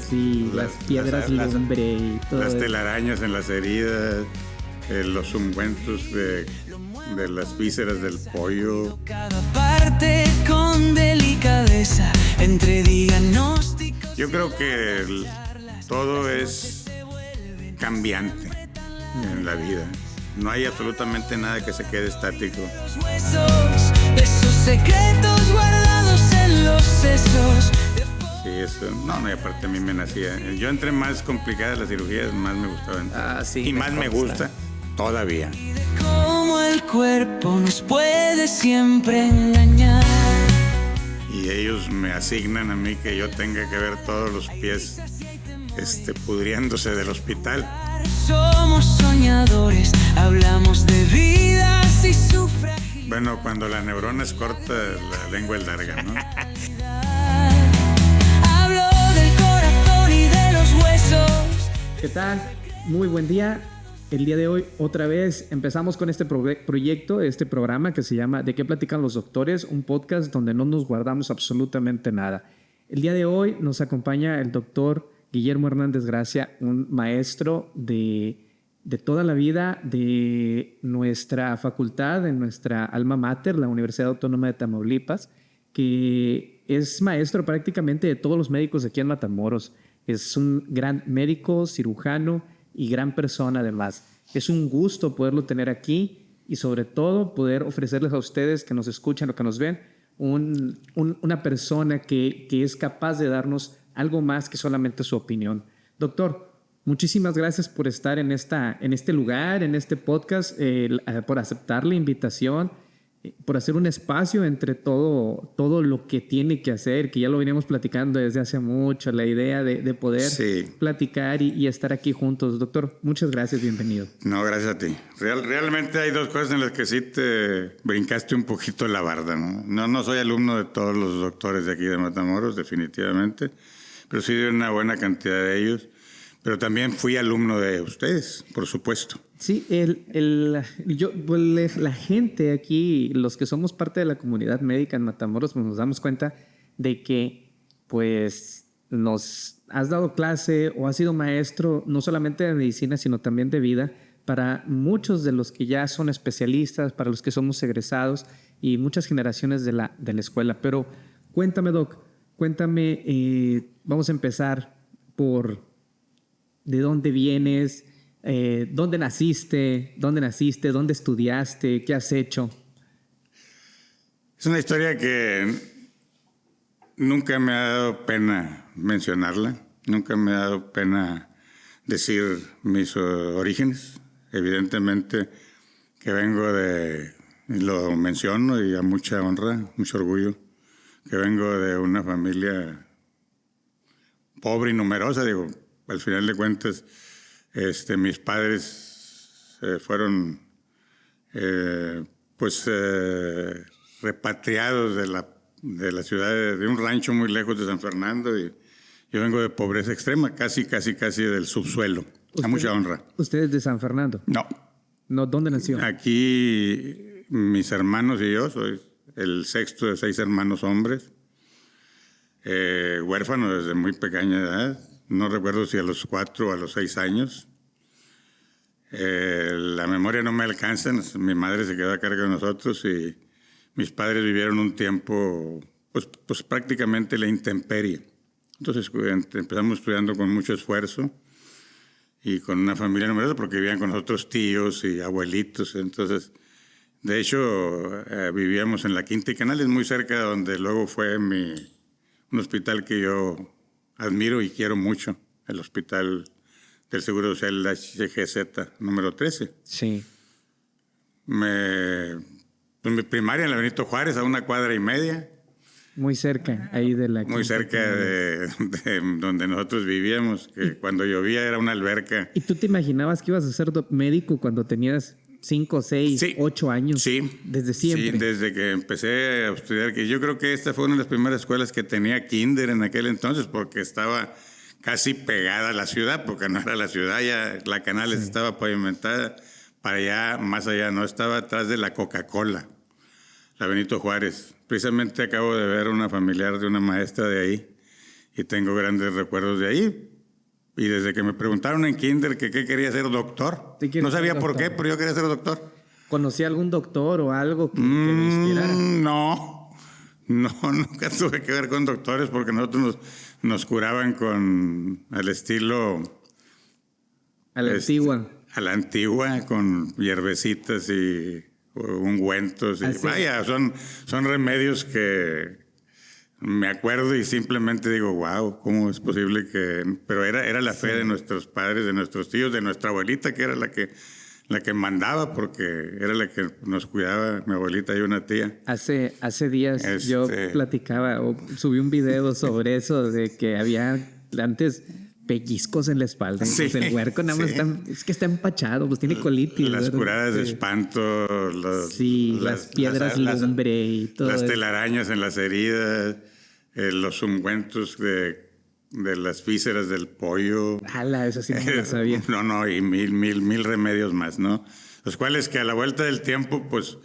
Sí, las piedras lumbre y todo. Las telarañas en las heridas, los ungüentos de las vísceras del pollo. Cada parte con delicadeza entre diagnósticos. Yo creo que todo es cambiante en la vida. No hay absolutamente nada que se quede estático. Los huesos, esos secretos guardados en los sesos. Sí, eso. No, y aparte a mí me nacía. Yo entre más complicadas las cirugías, más me gustaban. Sí, y más me gusta todavía. Y de cómo el cuerpo nos puede siempre engañar. Y ellos me asignan a mí que yo tenga que ver todos los pies pudriéndose del hospital. Somos soñadores, hablamos de vidas y su fragilidad. Bueno, cuando la neurona es corta, la lengua es larga, ¿no? Hablo del corazón y de los huesos. ¿Qué tal? Muy buen día. El día de hoy otra vez empezamos con este proyecto, este programa que se llama ¿De qué platican los doctores? Un podcast donde no nos guardamos absolutamente nada. El día de hoy nos acompaña el doctor Guillermo Hernández Gracia, un maestro de toda la vida de nuestra facultad, de nuestra alma mater, la Universidad Autónoma de Tamaulipas, que es maestro prácticamente de todos los médicos aquí en Matamoros. Es un gran médico, cirujano y gran persona además. Es un gusto poderlo tener aquí y sobre todo poder ofrecerles a ustedes que nos escuchan o que nos ven una persona que es capaz de darnos algo más que solamente su opinión. Doctor, muchísimas gracias por estar en este lugar, en este podcast, por aceptar la invitación, por hacer un espacio entre todo lo que tiene que hacer, que ya lo veníamos platicando desde hace mucho, la idea de poder platicar y estar aquí juntos. Doctor, muchas gracias, bienvenido. No, gracias a ti. Realmente hay dos cosas en las que sí te brincaste un poquito la barda, ¿no? No soy alumno de todos los doctores de aquí de Matamoros, definitivamente, pero sí de una buena cantidad de ellos. Pero también fui alumno de ustedes, por supuesto. Sí, la gente aquí, los que somos parte de la comunidad médica en Matamoros, pues nos damos cuenta de que pues nos has dado clase o has sido maestro no solamente de medicina, sino también de vida para muchos de los que ya son especialistas, para los que somos egresados y muchas generaciones de la escuela. Pero cuéntame, Doc, vamos a empezar por ¿de dónde vienes? ¿Dónde naciste? ¿Dónde estudiaste? ¿Qué has hecho? Es una historia que nunca me ha dado pena mencionarla. Nunca me ha dado pena decir mis orígenes. Evidentemente que vengo lo menciono y a mucha honra, mucho orgullo, que vengo de una familia pobre y numerosa, digo. Al final de cuentas, mis padres fueron repatriados de la ciudad, de un rancho muy lejos de San Fernando, y yo vengo de pobreza extrema, casi del subsuelo, a mucha honra. ¿Usted es de San Fernando? No. ¿Dónde nació? Aquí mis hermanos y yo, soy el sexto de 6 hermanos hombres, huérfano desde muy pequeña edad. No recuerdo si a los 4 o a los 6 años. La memoria no me alcanza. Mi madre se quedó a cargo de nosotros y mis padres vivieron un tiempo, pues prácticamente la intemperie. Entonces empezamos estudiando con mucho esfuerzo y con una familia numerosa porque vivían con nosotros tíos y abuelitos. Entonces, de hecho, vivíamos en la Quinta y Canales, muy cerca de donde luego fue un hospital que yo admiro y quiero mucho, el Hospital del Seguro Social, el HGZ, número 13. Sí. Mi primaria en la Benito Juárez, a 1,5 cuadras. Muy cerca, ahí de la... Muy cerca de donde nosotros vivíamos, que cuando llovía era una alberca. ¿Y tú te imaginabas que ibas a ser médico cuando tenías 5, 6, 8 años? Sí. ¿Desde siempre? Sí, desde que empecé a estudiar, que yo creo que esta fue una de las primeras escuelas que tenía kinder en aquel entonces, porque estaba casi pegada a la ciudad, porque no era la ciudad, ya la Canales estaba pavimentada, para allá, más allá, no estaba atrás de la Coca-Cola, la Benito Juárez. Precisamente acabo de ver una familiar de una maestra de ahí, y tengo grandes recuerdos de ahí. Y desde que me preguntaron en kinder que qué quería ser doctor, no sabía por qué, pero yo quería ser doctor. ¿Conocía algún doctor o algo que me inspirara? No, nunca tuve que ver con doctores porque nosotros nos curaban al estilo... A la antigua. A la antigua, con hierbecitas y ungüentos. Y vaya, son remedios que me acuerdo y simplemente digo, wow, ¿cómo es posible que...? Pero era la fe de nuestros padres, de nuestros tíos, de nuestra abuelita, que era la que mandaba, porque era la que nos cuidaba, mi abuelita y una tía. Hace días yo platicaba o subí un video sobre eso, de que había antes pellizcos en la espalda. Sí, pues el huerco nada más es que está empachado, pues tiene colitis. Las ¿verdad? curadas de espanto. Las piedras lumbre y todo. Las telarañas en las heridas, los ungüentos de las vísceras del pollo. ¡Hala! Eso sí no lo sabía. No, y mil remedios más, ¿no? Los cuales que a la vuelta del tiempo, pues,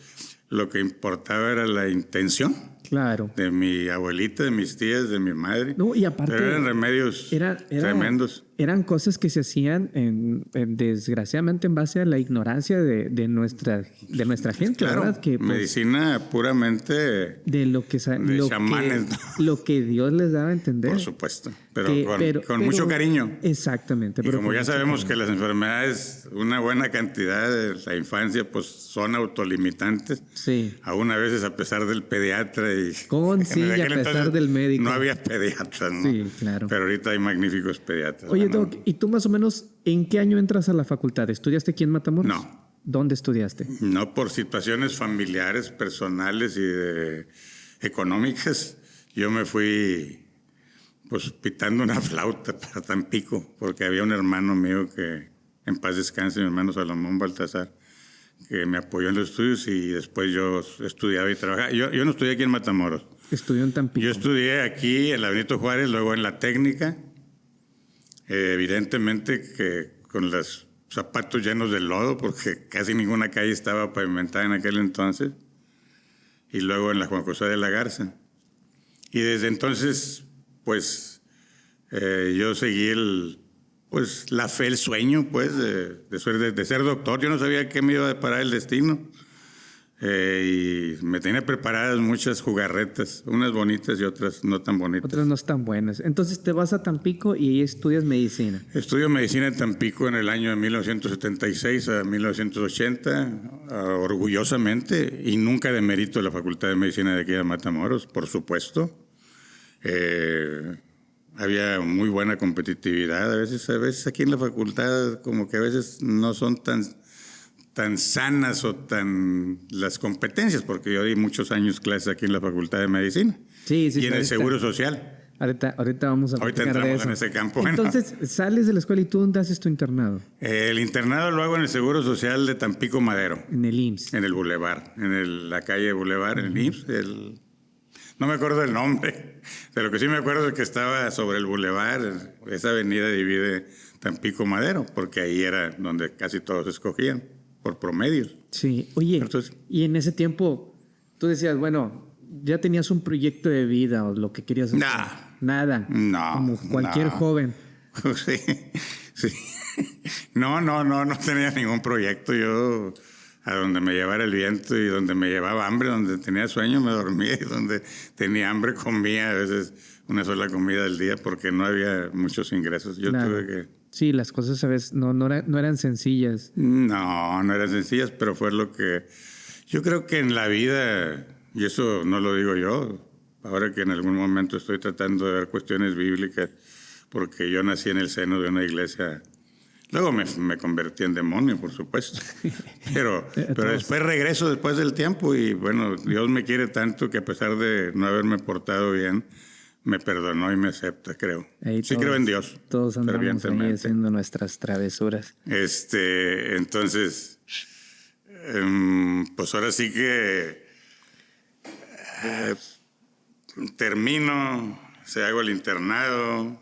lo que importaba era la intención. Claro. De mi abuelita, de mis tías, de mi madre. No, y aparte... Pero eran remedios tremendos. Eran cosas que se hacían, desgraciadamente, en base a la ignorancia de nuestra gente, claro, ¿verdad? Que, pues, medicina puramente de lo que chamanes, ¿no? Lo que Dios les daba a entender. Por supuesto, pero con mucho cariño. Exactamente. Y como ya sabemos que las enfermedades, una buena cantidad de la infancia, pues son autolimitantes. Sí. Aún a veces a pesar del pediatra y... Sí, a pesar del médico. No había pediatras, ¿no? Sí, claro. Pero ahorita hay magníficos pediatras. Oye, Doc, ¿y tú más o menos en qué año entras a la facultad? ¿Estudiaste aquí en Matamoros? No. ¿Dónde estudiaste? No, por situaciones familiares, personales y económicas. Yo me fui, pues, pitando una flauta para Tampico, porque había un hermano mío que, en paz descanse, mi hermano Salomón Baltasar, que me apoyó en los estudios y después yo estudiaba y trabajaba. Yo no estudié aquí en Matamoros. Estudió en Tampico. Yo estudié aquí en la Benito Juárez, luego en la técnica. Evidentemente que con los zapatos llenos de lodo, porque casi ninguna calle estaba pavimentada en aquel entonces. Y luego en la Juan José de la Garza. Y desde entonces, pues, yo seguí la fe, el sueño, pues, de ser doctor. Yo no sabía qué me iba a deparar el destino. Y me tenía preparadas muchas jugarretas, unas bonitas y otras no tan bonitas. Otras no están buenas. Entonces te vas a Tampico y ahí estudias medicina. Estudio medicina en Tampico en el año de 1976 a 1980, orgullosamente, y nunca demerito la Facultad de Medicina de aquí de Matamoros, por supuesto. Había muy buena competitividad. A veces aquí en la facultad como que a veces no son tan sanas o tan las competencias, porque yo di muchos años clases aquí en la Facultad de Medicina. Sí, y en el Seguro Social. Ahorita vamos a platicar entramos de eso. en ese campo. Entonces, sales de la escuela y ¿tú dónde haces tu internado? El internado lo hago en el Seguro Social de Tampico Madero. En el IMSS. En el Boulevard, la calle Boulevard, en el IMSS. No me acuerdo del nombre, de lo que sí me acuerdo es que estaba sobre el Boulevard. Esa avenida divide Tampico Madero, porque ahí era donde casi todos escogían, por promedios. Sí, oye, entonces, y en ese tiempo tú decías, bueno, ya tenías un proyecto de vida o lo que querías hacer. Nada. No. Como cualquier joven. Sí. No tenía ningún proyecto. Yo, a donde me llevara el viento y donde me llevaba hambre, donde tenía sueño me dormía y donde tenía hambre comía a veces una sola comida al día porque no había muchos ingresos. Yo tuve que... Sí, las cosas a veces no eran sencillas. No eran sencillas, pero fue lo que... Yo creo que en la vida, y eso no lo digo yo, ahora que en algún momento estoy tratando de ver cuestiones bíblicas, porque yo nací en el seno de una iglesia. Luego me convertí en demonio, por supuesto. Pero después regreso después del tiempo y bueno, Dios me quiere tanto que a pesar de no haberme portado bien, me perdonó y me acepta, creo. Sí creo en Dios. Todos andamos ahí haciendo nuestras travesuras. Entonces, pues ahora sí que termino, hago el internado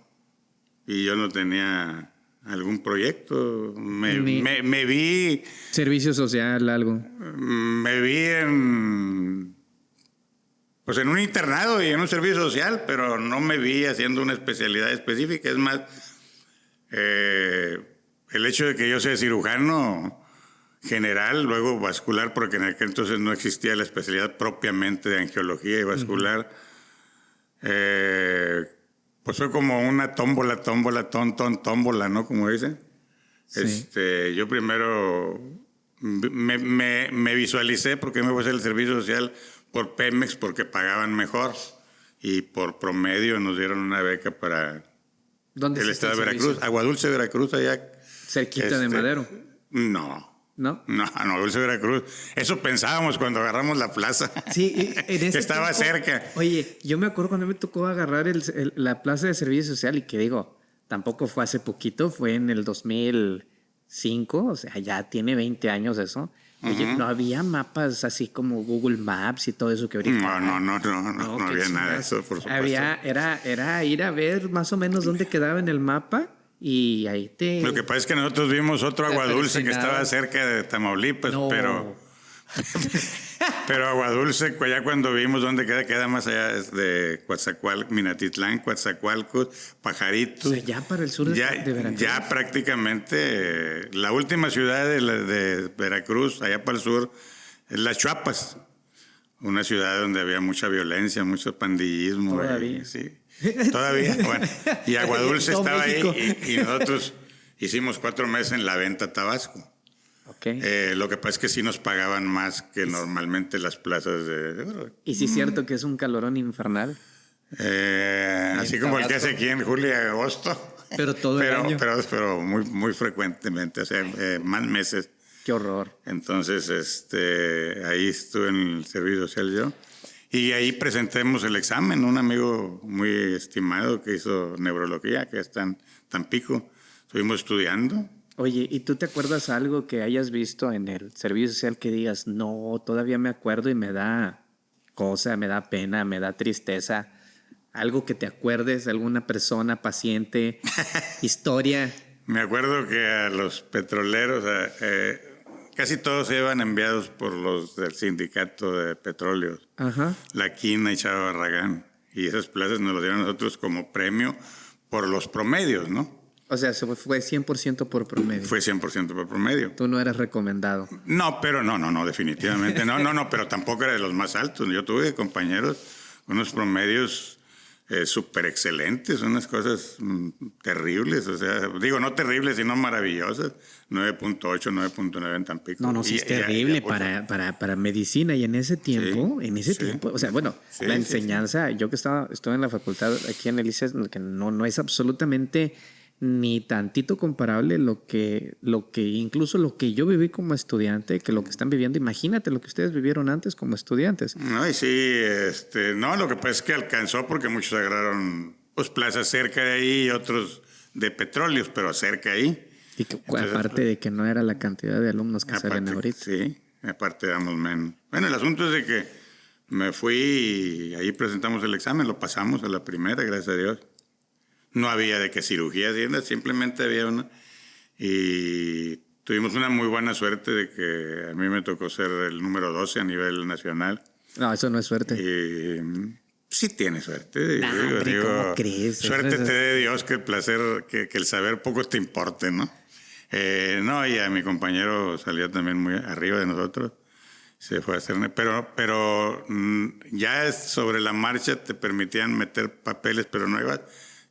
y yo no tenía algún proyecto. Me vi... Servicio social, algo. Me vi pues en un internado y en un servicio social, pero no me vi haciendo una especialidad específica. Es más, el hecho de que yo sea cirujano general, luego vascular, porque en aquel entonces no existía la especialidad propiamente de angiología y vascular, pues fue como una tómbola, ¿no? Como dicen. Sí. Yo primero me visualicé porque me voy a hacer el servicio social por Pemex porque pagaban mejor y por promedio nos dieron una beca para ¿Dónde el está estado de el Veracruz, servicio? Aguadulce, Veracruz, allá. Cerquita de Madero, No. ¿no? No, Aguadulce, Veracruz. Eso pensábamos cuando agarramos la plaza. Sí, en que ese estaba tiempo, cerca. Oye, yo me acuerdo cuando me tocó agarrar la plaza de servicio social y que digo, tampoco fue hace poquito, fue en el 2005, o sea, ya tiene 20 años eso. Oye, no había mapas así como Google Maps y todo eso que ahorita. No qué había nada de chingados. eso, por supuesto. Era ir a ver más o menos dónde quedaba en el mapa y ahí te... Lo que pasa es que nosotros vimos otro Te Aguadulce que persignaba. estaba cerca de Tamaulipas, No. pero Aguadulce, ya cuando vimos dónde queda más allá es de Minatitlán, Coatzacoalcos, Pajaritos. O sea, ya para el sur de Veracruz. Ya prácticamente la última ciudad de Veracruz, allá para el sur, es Las Chuapas. Una ciudad donde había mucha violencia, mucho pandillismo. Todavía. Sí. Todavía, bueno. Y Aguadulce Todo estaba México. ahí y nosotros hicimos 4 meses en La Venta, Tabasco. Ok. Lo que pasa es que sí nos pagaban más que normalmente las plazas de... Y sí es cierto que es un calorón infernal. así como el que hace aquí en julio y agosto. Pero todo el año. Pero muy, muy frecuentemente, o sea, más meses. Qué horror. Entonces, ahí estuve en el servicio social yo. Y ahí presentemos el examen. Un amigo muy estimado que hizo neurología, que está en Tampico. Estuvimos estudiando. Oye, ¿y tú te acuerdas algo que hayas visto en el servicio social que digas, no, todavía me acuerdo y me da cosa, me da pena, me da tristeza? Algo que te acuerdes, alguna persona, paciente, historia. Me acuerdo que a los petroleros, casi todos se iban enviados por los del sindicato de petróleos, Ajá. La Quina y Chava Barragán. Y esas plazas nos las dieron a nosotros como premio por los promedios, ¿no? O sea, fue 100% por promedio. Fue 100% por promedio. Tú no eras recomendado. No, pero no, definitivamente. No, pero tampoco era de los más altos. Yo tuve compañeros con unos promedios súper excelentes, unas cosas terribles. O sea, digo, no terribles, sino maravillosas. 9.8, 9.9 en Tampico. No, sí es terrible para medicina. Y en ese tiempo, o sea, bueno, Sí, la sí, enseñanza, yo que estuve en la facultad aquí en el ICES, que no es absolutamente ni tantito comparable lo que incluso lo que yo viví como estudiante, que lo que están viviendo. Imagínate lo que ustedes vivieron antes como estudiantes. No, y sí, no, lo que pasa es que alcanzó porque muchos agarraron pues plazas cerca de ahí y otros de petróleos, pero cerca ahí. Y que, Entonces, aparte de que no era la cantidad de alumnos que salen ahorita. Sí, aparte damos menos. Bueno, el asunto es de que me fui y ahí presentamos el examen, lo pasamos a la primera, gracias a Dios. No había de qué cirugía hacienda, simplemente había una. Y tuvimos una muy buena suerte de que a mí me tocó ser el número 12 a nivel nacional. No, eso no es suerte. Y sí tiene suerte. Nah, hombre, ¿cómo crees? Suerte te dé Dios que el placer, que el saber poco te importe, ¿no? No, y a mi compañero salió también muy arriba de nosotros. Se fue a hacer... Pero ya sobre la marcha te permitían meter papeles, pero no iba...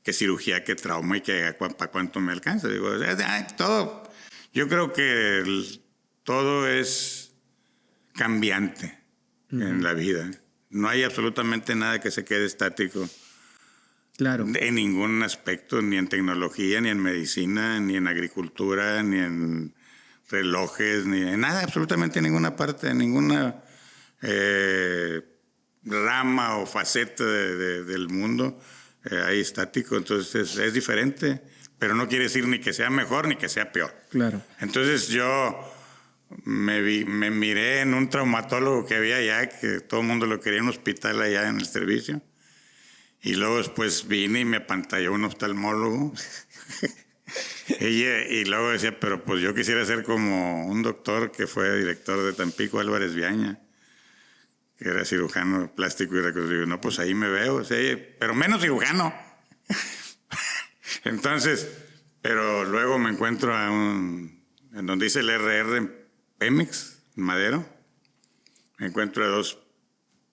que cirugía, que trauma y que para cuánto me alcanza. Digo, todo, yo creo que todo es cambiante en la vida. No hay absolutamente nada que se quede estático. Claro. En ningún aspecto, ni en tecnología, ni en medicina, ni en agricultura, ni en relojes, ni en nada, absolutamente en ninguna parte, en ninguna rama o faceta del mundo. Hay estático, entonces es diferente, pero no quiere decir ni que sea mejor ni que sea peor. Claro. Entonces yo me miré en un traumatólogo que había allá, que todo el mundo lo quería en un hospital allá en el servicio, y luego después vine y me apantalló un oftalmólogo. Y luego decía, pero pues yo quisiera ser como un doctor que fue director de Tampico, Álvarez Viaña, que era cirujano plástico y reconstructivo. No, pues ahí me veo, sí, pero menos cirujano. Entonces, pero luego me encuentro en donde dice el RR en Pemex, en Madero. Me encuentro a dos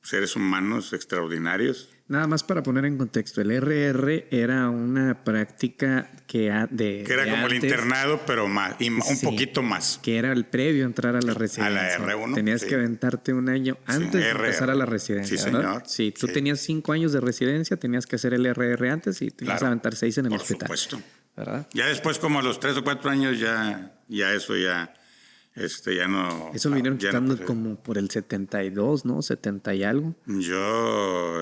seres humanos extraordinarios. Nada más para poner en contexto, el RR era una práctica que era como antes, el internado, pero más, y un poquito más. Que era el previo a entrar a la residencia. A la R1. Tenías que aventarte un año antes de empezar a la residencia. Sí, ¿verdad? señor. Sí, tú tenías 5 años de residencia, tenías que hacer el RR antes y tenías que aventar 6 en el hospital. Por supuesto. ¿Verdad? Ya después, como a los 3 o 4 años, ya eso ya no... Eso lo vinieron ya quitando no, como por el 72, ¿no? 70 y algo. Yo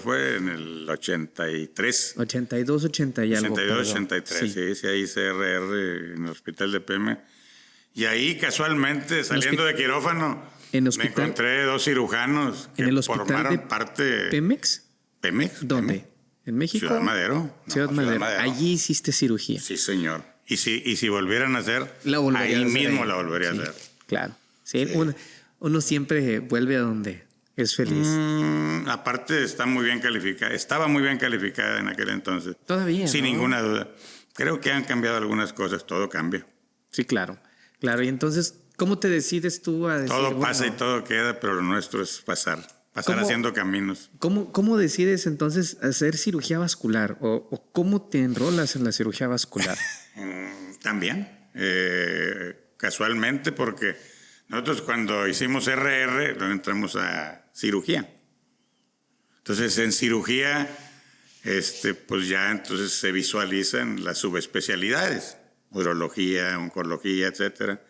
fue en el 83. 82, 80 y algo. 82, 83, sí, ahí hice RR en el hospital de Pemex. Y ahí, casualmente, saliendo de quirófano, me encontré 2 cirujanos que ¿en el hospital formaron de parte... ¿Pemex? ¿Pemex? ¿Dónde? Pemex. ¿En México? Ciudad Madero. Ciudad Madero. Allí hiciste cirugía. Sí, señor. Y si volvieran a hacer, ahí mismo la volvería a hacer. Claro. Sí. Uno siempre vuelve a donde es feliz. Aparte estaba muy bien calificada en aquel entonces. Todavía, sin ¿no? ninguna duda. Creo que han cambiado algunas cosas, todo cambia. Sí, claro. Claro, y entonces, ¿cómo te decides tú a decir? Todo pasa y todo queda, pero lo nuestro es pasar haciendo caminos. ¿Cómo decides entonces hacer cirugía vascular? ¿O cómo te enrolas en la cirugía vascular? También, casualmente, porque nosotros cuando hicimos RR, entramos a cirugía. Entonces, en cirugía, pues ya entonces se visualizan las subespecialidades, urología, oncología, etcétera.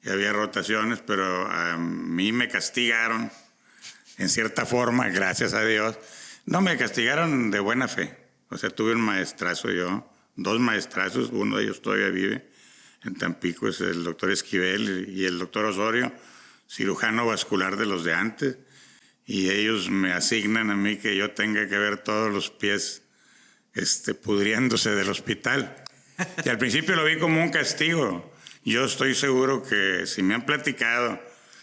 Y había rotaciones, pero a mí me castigaron, en cierta forma, gracias a Dios. No, me castigaron de buena fe. O sea, tuve un maestrazo yo, 2 maestrazos, uno de ellos todavía vive en Tampico, es el doctor Esquivel y el doctor Osorio, cirujano vascular de los de antes. Y ellos me asignan a mí que yo tenga que ver todos los pies pudriéndose del hospital. Y al principio lo vi como un castigo. Yo estoy seguro que si me han platicado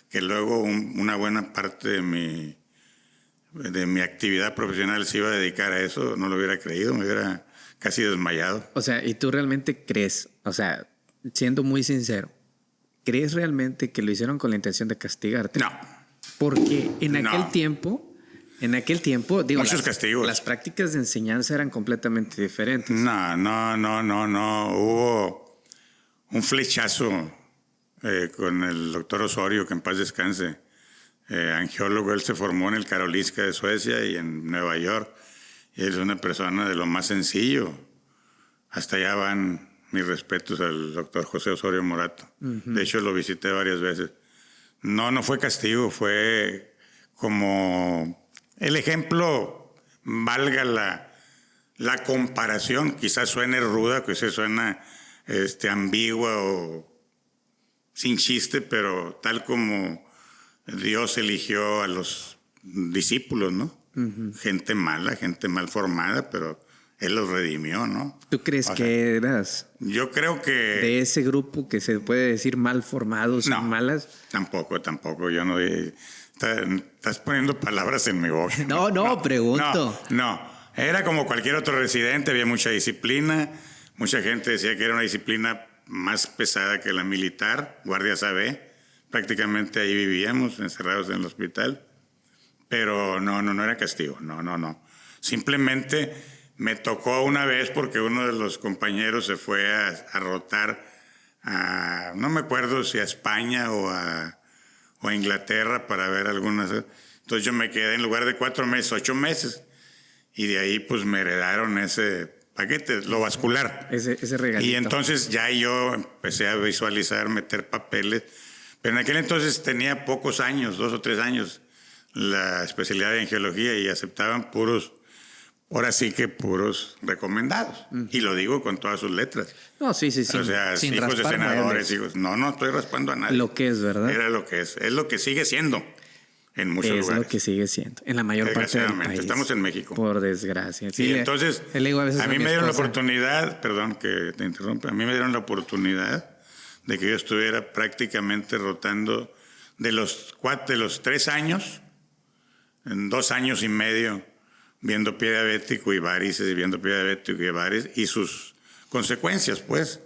que luego una buena parte de mi actividad profesional se iba a dedicar a eso, no lo hubiera creído, me hubiera casi desmayado. O sea, ¿y tú realmente crees, o sea, siendo muy sincero, crees realmente que lo hicieron con la intención de castigarte? No. Porque en aquel tiempo, digo, muchos castigos. Las prácticas de enseñanza eran completamente diferentes. No. Hubo un flechazo con el doctor Osorio, que en paz descanse. Angiólogo, él se formó en el Karolinska de Suecia y en Nueva York. Y él es una persona de lo más sencillo. Hasta allá van mis respetos al doctor José Osorio Morato. De hecho, lo visité varias veces. No fue castigo, fue como el ejemplo, valga la comparación, quizás suene ruda, quizás suena ambigua o sin chiste, pero tal como Dios eligió a los discípulos, ¿no? Gente mala, gente mal formada, pero Él los redimió, ¿no? ¿Tú crees que eras? Yo creo que... ¿De ese grupo que se puede decir mal formados y malas? Tampoco. Yo no... Estás poniendo palabras en mi boca. No, pregunto. No. Era como cualquier otro residente, había mucha disciplina. Mucha gente decía que era una disciplina más pesada que la militar, Guardias AB. Prácticamente ahí vivíamos, encerrados en el hospital. Pero no era castigo, no. Simplemente me tocó una vez porque uno de los compañeros se fue a rotar a, no me acuerdo si a España o a Inglaterra para ver algunas. Entonces yo me quedé en lugar de 4 meses, 8 meses. Y de ahí pues me heredaron ese paquete, lo vascular. Ese regalito. Y entonces ya yo empecé a visualizar, meter papeles. Pero en aquel entonces tenía pocos años, 2 o 3 años, la especialidad de angiología y aceptaban puros, ahora sí que puros recomendados. Y lo digo con todas sus letras. No, sí. O sea, sin hijos de senadores, hijos. No estoy raspando a nadie. Lo que es, ¿verdad? Era lo que es. Es lo que sigue siendo en muchos lugares. Es lo que sigue siendo. En la mayor parte del país. Estamos en México. Por desgracia. Sí, entonces, a mí me dieron la oportunidad, perdón que te interrumpa, a mí me dieron la oportunidad de que yo estuviera prácticamente rotando de los 3 años, en 2 años y medio, viendo pie diabético y varices, y viendo pie diabético y varices, y sus consecuencias, pues.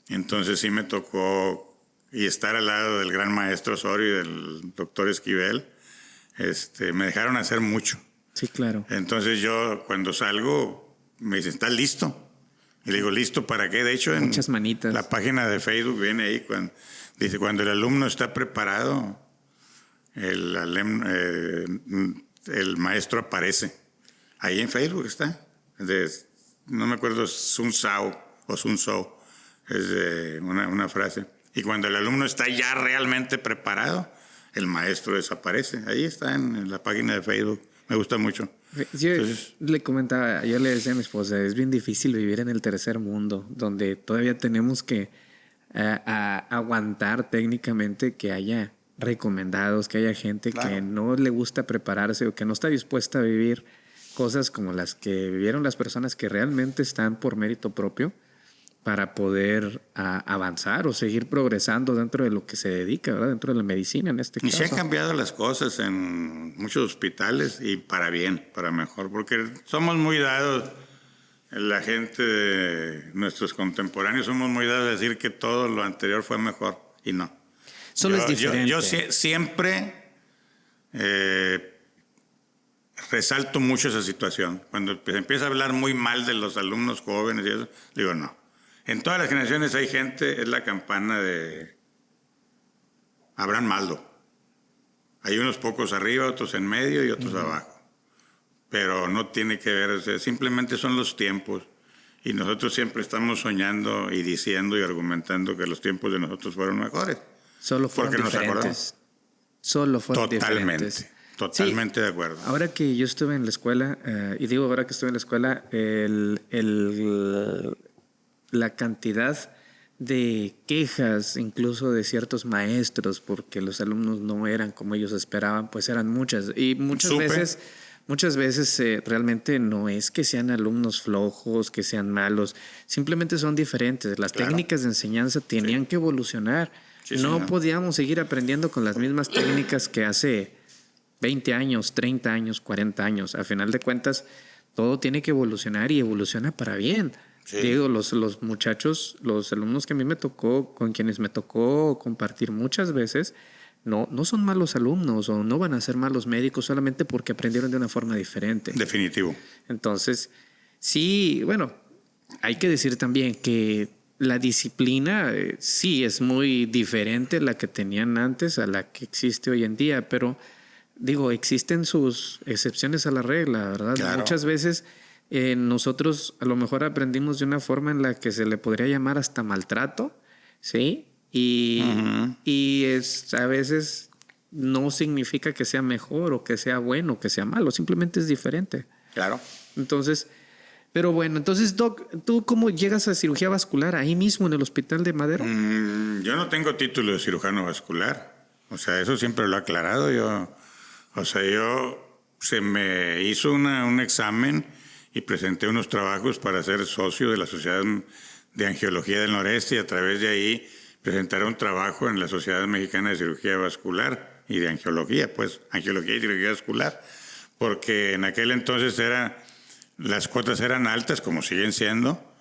Entonces sí me tocó, y estar al lado del gran maestro Osorio y del doctor Esquivel, me dejaron hacer mucho. Sí, claro. Entonces yo, cuando salgo, me dicen, ¿estás listo? Y le digo, ¿listo para qué? De hecho, en muchas manitas. La página de Facebook viene ahí, dice, cuando el alumno está preparado, el maestro aparece. Ahí en Facebook está. No me acuerdo, Sun Tzu o Sun Tzu, es una frase. Y cuando el alumno está ya realmente preparado, el maestro desaparece. Ahí está en la página de Facebook. Me gusta mucho. Yo le decía a mi esposa, es bien difícil vivir en el tercer mundo, donde todavía tenemos que aguantar técnicamente que haya recomendados, que haya gente que no le gusta prepararse o que no está dispuesta a vivir cosas como las que vivieron las personas que realmente están por mérito propio para poder avanzar o seguir progresando dentro de lo que se dedica, ¿verdad? Dentro de la medicina en este caso. Y se han cambiado las cosas en muchos hospitales y para bien, para mejor, porque somos muy dados, la gente, nuestros contemporáneos, somos muy dados a decir que todo lo anterior fue mejor y no. Solo es diferente. Yo siempre resalto mucho esa situación. Cuando se empieza a hablar muy mal de los alumnos jóvenes y eso, digo no. En todas las generaciones hay gente, es la campana de Abraham Maldo. Hay unos pocos arriba, otros en medio y otros abajo. Pero no tiene que ver, o sea, simplemente son los tiempos. Y nosotros siempre estamos soñando y diciendo y argumentando que los tiempos de nosotros fueron mejores. Solo fueron diferentes. Solo fueron diferentes. Totalmente de acuerdo. Ahora que yo estuve en la escuela, y digo ahora que estuve en la escuela, la cantidad de quejas incluso de ciertos maestros porque los alumnos no eran como ellos esperaban, pues eran muchas. Y muchas veces realmente no es que sean alumnos flojos, que sean malos, simplemente son diferentes. Las técnicas de enseñanza tenían que evolucionar. Sí, no podíamos seguir aprendiendo con las mismas técnicas que hace 20 años, 30 años, 40 años. A final de cuentas, todo tiene que evolucionar y evoluciona para bien. Sí. Digo, los muchachos, los alumnos que a mí me tocó, con quienes me tocó compartir muchas veces, no son malos alumnos o no van a ser malos médicos solamente porque aprendieron de una forma diferente. Definitivo. Entonces, sí, bueno, hay que decir también que la disciplina sí es muy diferente a la que tenían antes a la que existe hoy en día, pero digo, existen sus excepciones a la regla, ¿verdad? Claro. Muchas veces nosotros a lo mejor aprendimos de una forma en la que se le podría llamar hasta maltrato, ¿sí? Y a veces no significa que sea mejor o que sea bueno o que sea malo, simplemente es diferente. Claro. Entonces, pero bueno, entonces, Doc, ¿tú cómo llegas a cirugía vascular ahí mismo en el Hospital de Madero? Yo no tengo título de cirujano vascular, o sea, eso siempre lo he aclarado. Se me hizo un examen y presenté unos trabajos para ser socio de la Sociedad de Angiología del Noreste y a través de ahí presentar un trabajo en la Sociedad Mexicana de Cirugía Vascular y de Angiología, pues Angiología y Cirugía Vascular, porque en aquel entonces las cuotas eran altas, como siguen siendo,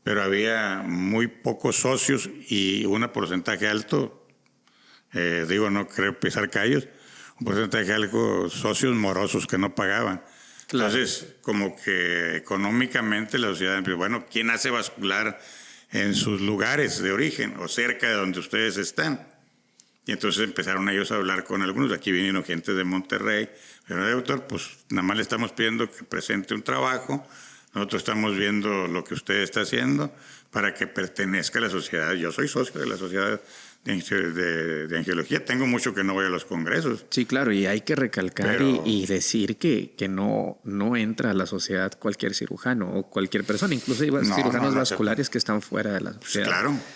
pero había muy pocos socios y un porcentaje alto, no creo pisar callos, un porcentaje alto socios morosos que no pagaban. Claro. Entonces, como que económicamente la sociedad, bueno, ¿quién hace vascular en sus lugares de origen o cerca de donde ustedes están? Y entonces empezaron ellos a hablar con algunos. Aquí vinieron gente de Monterrey. Pero, doctor, pues nada más le estamos pidiendo que presente un trabajo. Nosotros estamos viendo lo que usted está haciendo para que pertenezca a la sociedad. Yo soy socio de la sociedad de angiología. Tengo mucho que no voy a los congresos. Sí, claro, y hay que recalcar y decir que no entra a la sociedad cualquier cirujano o cualquier persona. Incluso hay cirujanos vasculares que están fuera de la sociedad.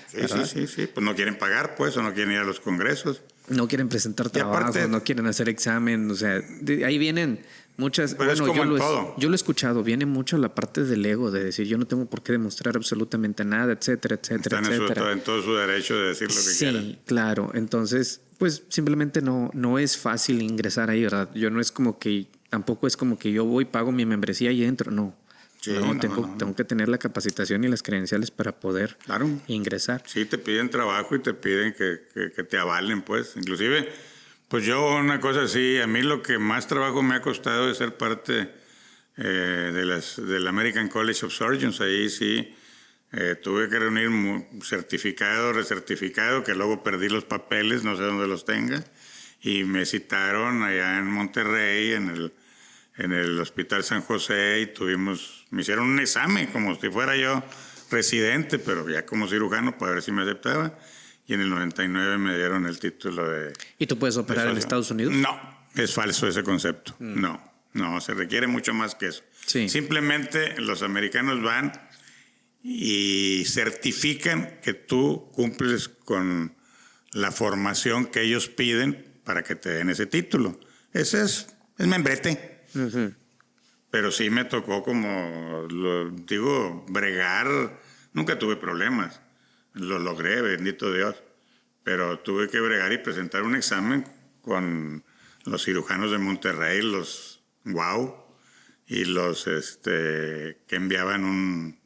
Pues claro, sí. Pues no quieren pagar, pues, o no quieren ir a los congresos. No quieren presentar trabajo, no quieren hacer examen. O sea, ahí vienen Muchas, Pero es como en todo. yo lo he escuchado, viene mucho la parte del ego, de decir yo no tengo por qué demostrar absolutamente nada, etcétera, etcétera, Están etcétera. en todo su derecho de decir lo que quieran. Sí, claro. Entonces, pues simplemente no es fácil ingresar ahí, ¿verdad? Yo no es como que, tampoco es como que yo voy, pago mi membresía y entro, no. Sí, No, no, tengo que tener la capacitación y las credenciales para poder Claro. ingresar. Sí, te piden trabajo y te piden que te avalen, pues. Inclusive, pues yo una cosa así, a mí lo que más trabajo me ha costado es ser parte del American College of Surgeons. Ahí sí tuve que reunir certificado, recertificado, que luego perdí los papeles, no sé dónde los tenga, y me citaron allá en Monterrey, en el Hospital San José, y me hicieron un examen como si fuera yo residente, pero ya como cirujano para ver si me aceptaba. Y en el 99 me dieron el título de... ¿Y tú puedes operar en Estados Unidos? No, es falso ese concepto. No, se requiere mucho más que eso. Sí. Simplemente los americanos van y certifican que tú cumples con la formación que ellos piden para que te den ese título. Ese es membrete. Uh-huh. Pero sí me tocó, como lo digo, bregar. Nunca tuve problemas. Lo logré, bendito Dios. Pero tuve que bregar y presentar un examen con los cirujanos de Monterrey, los WOW, y los que enviaban un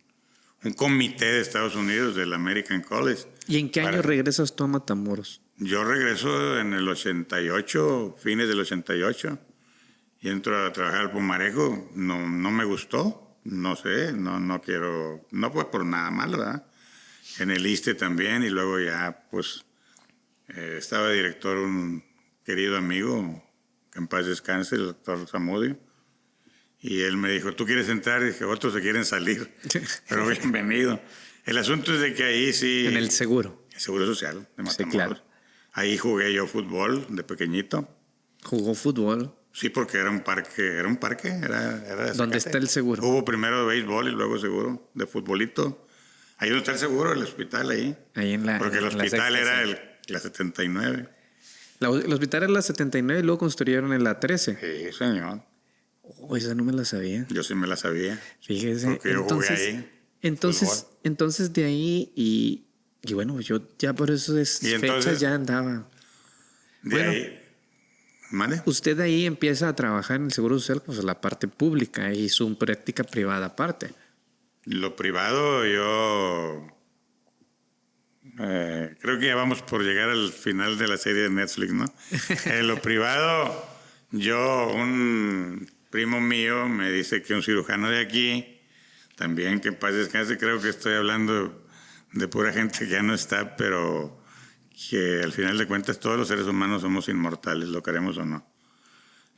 comité de Estados Unidos, del American College. ¿Y en qué año regresas tú a Matamoros? Yo regreso en el 88, fines del 88, y entro a trabajar al Pumarejo. No me gustó, no sé, no quiero, no fue por nada malo, ¿verdad? En el ISSSTE también, y luego ya, pues, estaba director un querido amigo, que en paz descanse, el doctor Zamudio, y él me dijo, ¿tú quieres entrar? Y dije, otros se quieren salir, pero bienvenido. El asunto es de que ahí sí... En el seguro. El Seguro Social de Matamoros. Sí, claro. Ahí jugué yo fútbol de pequeñito. ¿Jugó fútbol? Sí, porque era un parque, era de ¿Dónde Zacate. está el seguro? Hubo primero béisbol y luego seguro de futbolito. Ahí donde está el seguro, el hospital ahí. Ahí en la... Porque el en la hospital sexta, era sí. la 79. El hospital era la 79 y luego construyeron en la 13. Sí, señor. Oh, esa no me la sabía. Yo sí me la sabía. Fíjese. Porque yo jugué ahí. Entonces de ahí y bueno, yo ya por eso es Y fecha entonces, ya andaba. De Bueno. ahí... ¿Mande? Usted ahí empieza a trabajar en el Seguro Social, pues la parte pública y su práctica privada aparte. Lo privado, yo creo que ya vamos por llegar al final de la serie de Netflix, ¿no? Lo privado, un primo mío me dice que un cirujano de aquí, también que en paz descanse, creo que estoy hablando de pura gente que ya no está, pero que al final de cuentas todos los seres humanos somos inmortales, lo queremos o no.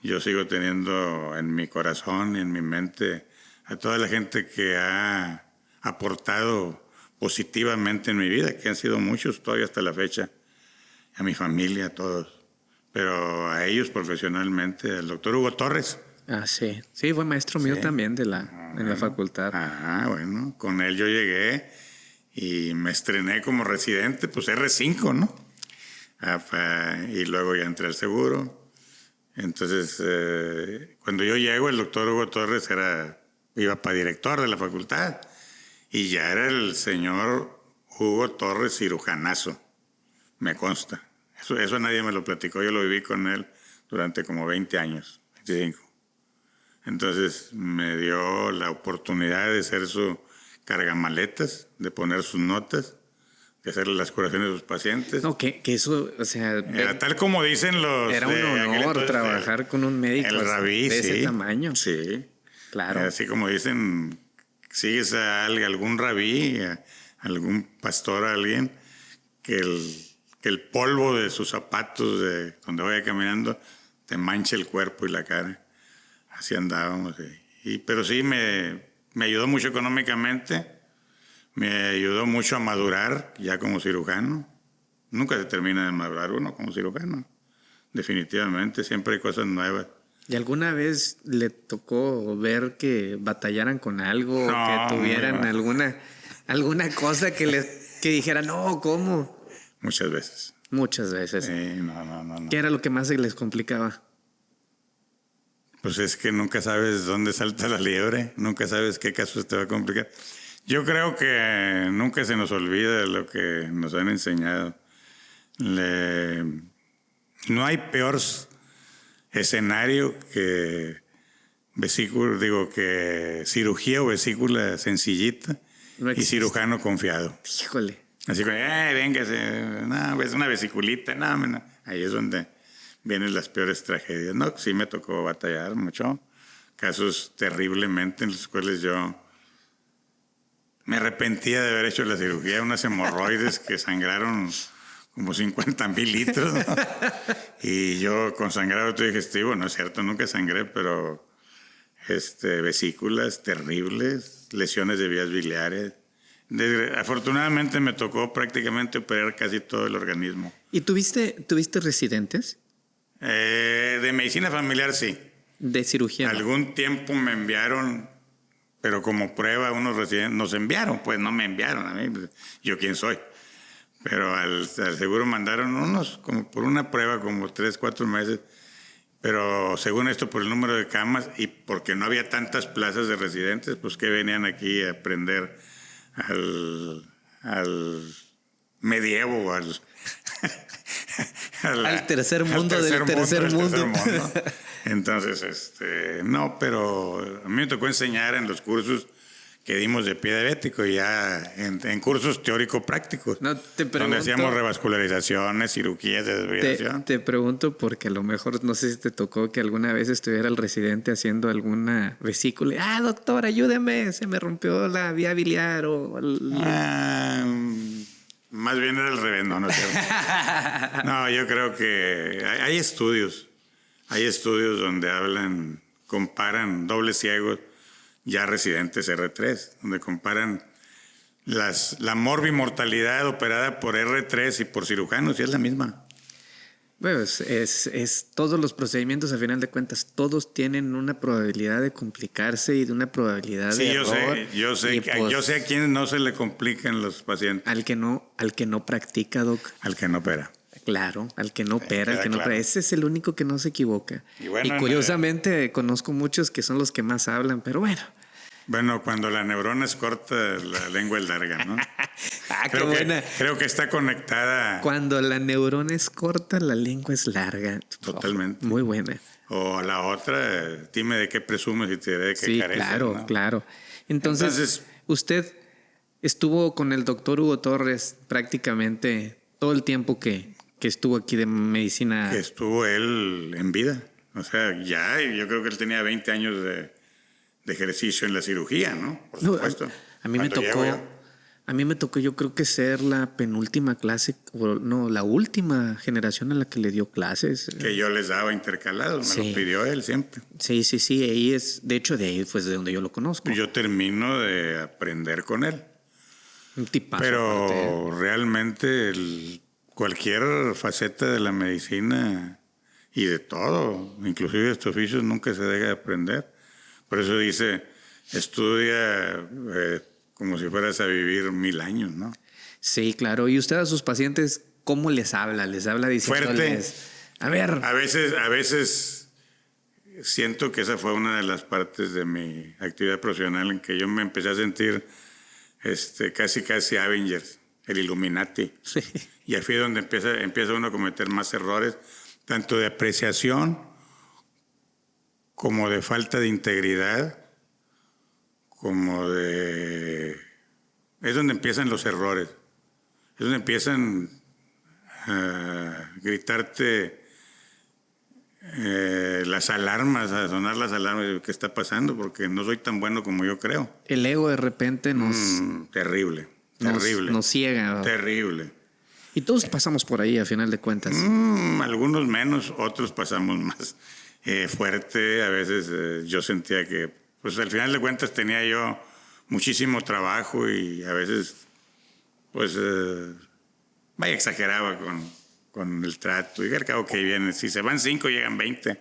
Yo sigo teniendo en mi corazón y en mi mente a toda la gente que ha aportado positivamente en mi vida, que han sido muchos todavía hasta la fecha, a mi familia, a todos, pero a ellos profesionalmente, al doctor Hugo Torres. Ah, sí. Sí, fue maestro mío también en la facultad. Bueno, con él yo llegué y me estrené como residente, pues R5, ¿no? Y luego ya entré al seguro. Entonces, cuando yo llego, el doctor Hugo Torres iba para director de la facultad y ya era el señor Hugo Torres cirujanazo, me consta. Eso nadie me lo platicó, yo lo viví con él durante como 20 años, 25. Entonces me dio la oportunidad de ser su cargamaletas, de poner sus notas, de hacerle las curaciones de sus pacientes. No, que eso, o sea... Era tal como dicen los... Era un honor trabajar con un médico el rabí, de ese tamaño. Sí. Claro. Así como dicen, sigues a algún rabí, a algún pastor, a alguien, que el polvo de sus zapatos, de donde vaya caminando, te manche el cuerpo y la cara. Así andábamos. Pero sí, me ayudó mucho económicamente, me ayudó mucho a madurar ya como cirujano. Nunca se termina de madurar uno como cirujano. Definitivamente, siempre hay cosas nuevas. ¿Y alguna vez le tocó ver que batallaran con algo, que tuvieran alguna cosa que dijeran, no, ¿cómo? Muchas veces. Muchas veces. Sí, no. ¿Qué era lo que más se les complicaba? Pues es que nunca sabes dónde salta la liebre, nunca sabes qué casos te va a complicar. Yo creo que nunca se nos olvida lo que nos han enseñado. No hay peor escenario que que cirugía o vesícula sencillita No y existe. cirujano confiado. Híjole. Así que, véngase, no, es una vesiculita, no. Ahí es donde vienen las peores tragedias. No, sí me tocó batallar mucho. Casos terriblemente en los cuales yo me arrepentía de haber hecho la cirugía, unas hemorroides que sangraron como 50,000 litros, ¿no? Y yo con sangrado digestivo, no es cierto, nunca sangré, pero vesículas terribles, lesiones de vías biliares. Afortunadamente me tocó prácticamente operar casi todo el organismo. ¿Y tuviste residentes De medicina familiar sí. de cirugía? Algún tiempo me enviaron, pero como prueba unos residentes, nos enviaron, pues no me enviaron a mí, yo quién soy. Pero al seguro mandaron unos, como por una prueba, como 3, 4 meses. Pero según esto, por el número de camas y porque no había tantas plazas de residentes, pues que venían aquí a aprender al medievo, al tercer mundo del tercer mundo. Entonces, no, pero a mí me tocó enseñar en los cursos que dimos de pie diabético, ya en cursos teórico-prácticos, No, te pregunto, donde hacíamos revascularizaciones, cirugías de desviación. te pregunto porque a lo mejor no sé si te tocó que alguna vez estuviera el residente haciendo alguna vesícula. Doctor, ayúdeme, se me rompió la vía biliar Más bien era al revés, no es cierto. No, yo creo que hay estudios donde comparan dobles ciegos ya residentes R3, donde comparan la morbimortalidad operada por R3 y por cirujanos, y es la misma. Bueno, es todos los procedimientos, a final de cuentas, todos tienen una probabilidad de complicarse y de una probabilidad de error. Yo sé a quién no se le complican los pacientes. Al que no practica, doc. Al que no opera. Claro, al que no opera, al que no claro. opera. Ese es el único que no se equivoca. Y bueno, curiosamente conozco muchos que son los que más hablan, pero bueno. Bueno, cuando la neurona es corta, la lengua es larga, ¿no? Qué buena. Creo que está conectada. Cuando la neurona es corta, la lengua es larga. Totalmente. Muy buena. O la otra, dime de qué presumes y te diré de qué Sí, careces, claro, ¿no? claro. Entonces, usted estuvo con el doctor Hugo Torres prácticamente todo el tiempo que estuvo aquí de medicina. Que estuvo él en vida. O sea, yo creo que él tenía 20 años de ejercicio en la cirugía, ¿no? Por supuesto. A mí me tocó, yo creo que ser la penúltima clase, la última generación a la que le dio clases. Que yo les daba intercalados, me lo pidió él siempre. Sí, ahí es, de hecho, de ahí fue de donde yo lo conozco. Yo termino de aprender con él. Un tipazo. Pero aparte. realmente cualquier faceta de la medicina y de todo, inclusive de estos oficios, nunca se deja de aprender. Por eso dice, estudia como si fueras a vivir 1000 años, ¿no? Sí, claro. ¿Y usted a sus pacientes cómo les habla? ¿Les habla diciéndoles? Fuerte. A ver. A veces siento que esa fue una de las partes de mi actividad profesional en que yo me empecé a sentir casi Avengers, el Illuminati. Sí. Y ahí fue donde empieza uno a cometer más errores, tanto de apreciación como de falta de integridad, es donde empiezan los errores, es donde empiezan a gritarte las alarmas, a sonar las alarmas, ¿qué está pasando? Porque no soy tan bueno como yo creo. El ego de repente nos Terrible. nos ciega, ¿no? Terrible. Y todos pasamos por ahí, a final de cuentas. Algunos menos, otros pasamos más fuerte. A veces yo sentía que, pues al final de cuentas tenía yo muchísimo trabajo y a veces, pues, exageraba con el trato. Y al cabo que viene, si se van 5, llegan 20.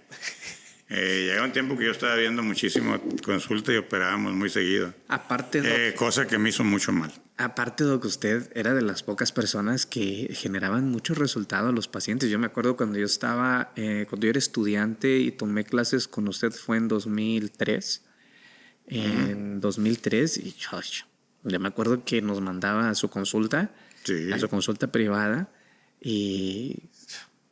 Llegaba un tiempo que yo estaba viendo muchísimo consulta y operábamos muy seguido. Aparte, Doc, Cosa que me hizo mucho mal. aparte, Doc, usted era de las pocas personas que generaban muchos resultados a los pacientes. Yo me acuerdo cuando cuando yo era estudiante y tomé clases con usted fue en 2003. En 2003, y yo me acuerdo que nos mandaba a su consulta, Sí. a su consulta privada, y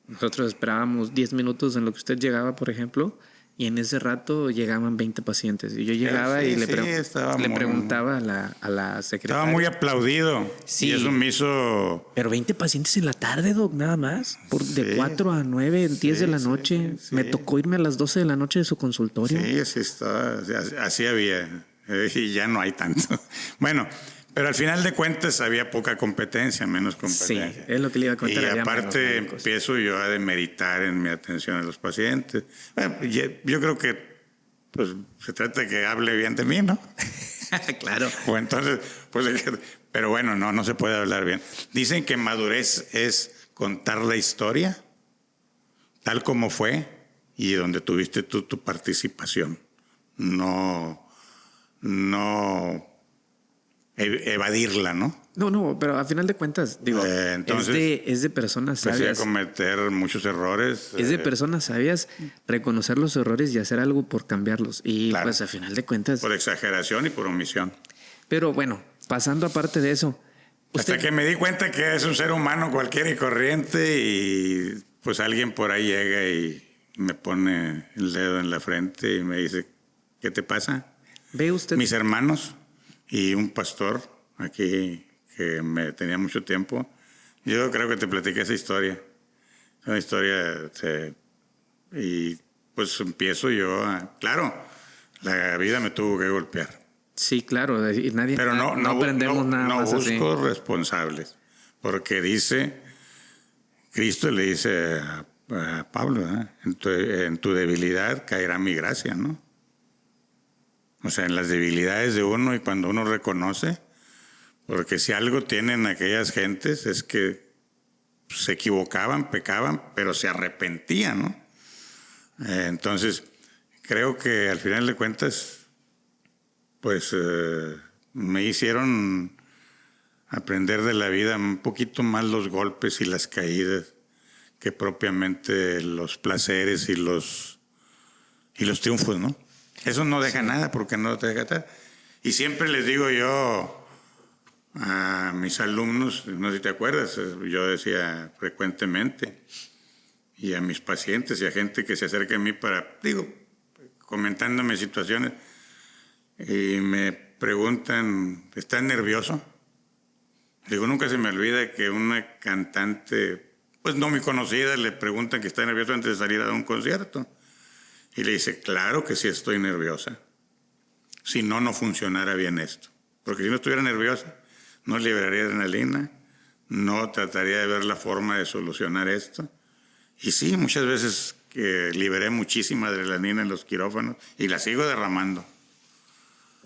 nosotros esperábamos 10 minutos en lo que usted llegaba, por ejemplo, y en ese rato llegaban 20 pacientes. Y yo llegaba Sí, y sí, estaba le muy- preguntaba a la secretaria. Estaba muy aplaudido. Sí. Y eso me hizo... Pero 20 pacientes en la tarde, Doc, nada más. De Sí. 4 a 9, 10 de la Sí, noche. sí. Me tocó irme a las 12 de la noche de su consultorio. Sí, sí estaba, así había, y ya no hay tanto. Bueno, pero al final de cuentas había poca competencia, menos Sí, competencia. es lo que le iba a contar. Y había aparte menos médicos. empiezo yo a demeritar en mi atención a los pacientes. Bueno, yo creo que pues, se trata de que hable bien de mí, ¿no? Claro. O entonces, pues, pero bueno, no se puede hablar bien. Dicen que madurez es contar la historia tal como fue y donde tuviste tú tu participación. No evadirla, ¿no? No, pero a final de cuentas, digo, entonces, es de personas Empecé a sabias. cometer muchos errores. Es de personas sabias reconocer los errores y hacer algo por cambiarlos. Y Claro. pues a final de cuentas. Por exageración y por omisión. Pero bueno, pasando aparte de eso. Hasta que me di cuenta que es un ser humano cualquiera y corriente y pues alguien por ahí llega y me pone el dedo en la frente y me dice, ¿qué te pasa? Ve usted. Mis hermanos y un pastor aquí que me tenía mucho tiempo. Yo creo que te platiqué esa historia. Es una historia y pues empiezo yo claro, la vida me tuvo que golpear. Sí, claro. Y nadie. Pero no aprendemos nada no más así. busco responsables, porque Cristo le dice a Pablo, en tu debilidad caerá mi gracia, ¿no? O sea, en las debilidades de uno y cuando uno reconoce, porque si algo tienen aquellas gentes es que se equivocaban, pecaban, pero se arrepentían, ¿no? Entonces, creo que al final de cuentas, pues me hicieron aprender de la vida un poquito más los golpes y las caídas que propiamente los placeres y los triunfos, ¿no? Eso no deja nada porque no te deja estar. Y siempre les digo yo a mis alumnos, no sé si te acuerdas, yo decía frecuentemente, y a mis pacientes y a gente que se acerca a mí comentándome situaciones, y me preguntan, ¿estás nervioso? Digo, nunca se me olvida que una cantante, pues no muy conocida, le preguntan que está nervioso antes de salir a un concierto. Y le dice, claro que sí estoy nerviosa. Si no, no funcionara bien esto. Porque si no estuviera nerviosa, no liberaría adrenalina, no trataría de ver la forma de solucionar esto. Y sí, muchas veces liberé muchísima adrenalina en los quirófanos y la sigo derramando.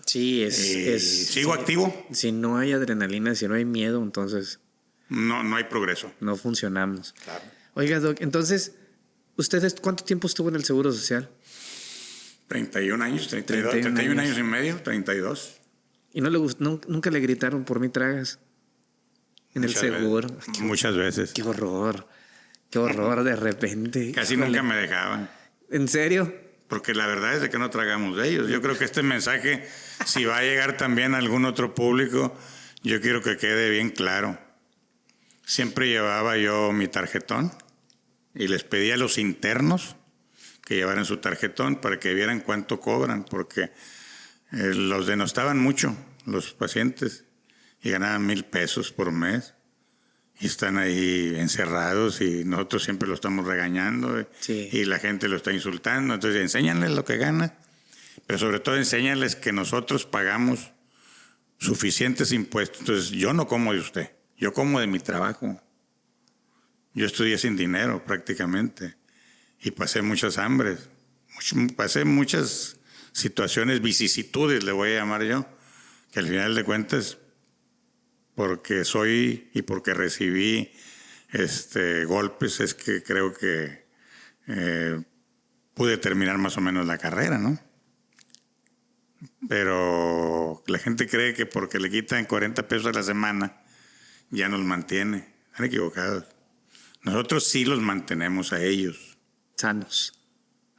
Sí, ¿Sigo activo? Si no hay adrenalina, si no hay miedo, entonces No hay progreso. no funcionamos. Claro. Oiga, Doc, entonces, ¿ustedes cuánto tiempo estuvo en el Seguro Social? 31 años, 31 años y medio, 32. ¿Y no le gustó, nunca le gritaron por mí tragas? En el seguro. Muchas veces. Qué horror de repente. Casi Híjole. nunca me dejaban. ¿En serio? Porque la verdad es de que no tragamos de ellos. Yo creo que este mensaje, si va a llegar también a algún otro público, yo quiero que quede bien claro. Siempre llevaba yo mi tarjetón y les pedía a los internos que llevaran su tarjetón para que vieran cuánto cobran, porque los denostaban mucho, los pacientes, y ganaban 1,000 pesos por mes. Y están ahí encerrados y nosotros siempre lo estamos regañando Sí. y la gente lo está insultando. Entonces, enséñanles lo que ganan, pero sobre todo enséñanles que nosotros pagamos suficientes impuestos. Entonces, yo no como de usted, yo como de mi trabajo. Yo estudié sin dinero prácticamente y pasé muchas hambres, pasé muchas situaciones, vicisitudes, le voy a llamar yo, que al final de cuentas, porque soy y porque recibí golpes, es que creo que pude terminar más o menos la carrera, ¿no? Pero la gente cree que porque le quitan 40 pesos a la semana ya nos mantiene. Están equivocados. Nosotros sí los mantenemos a ellos. Sanos.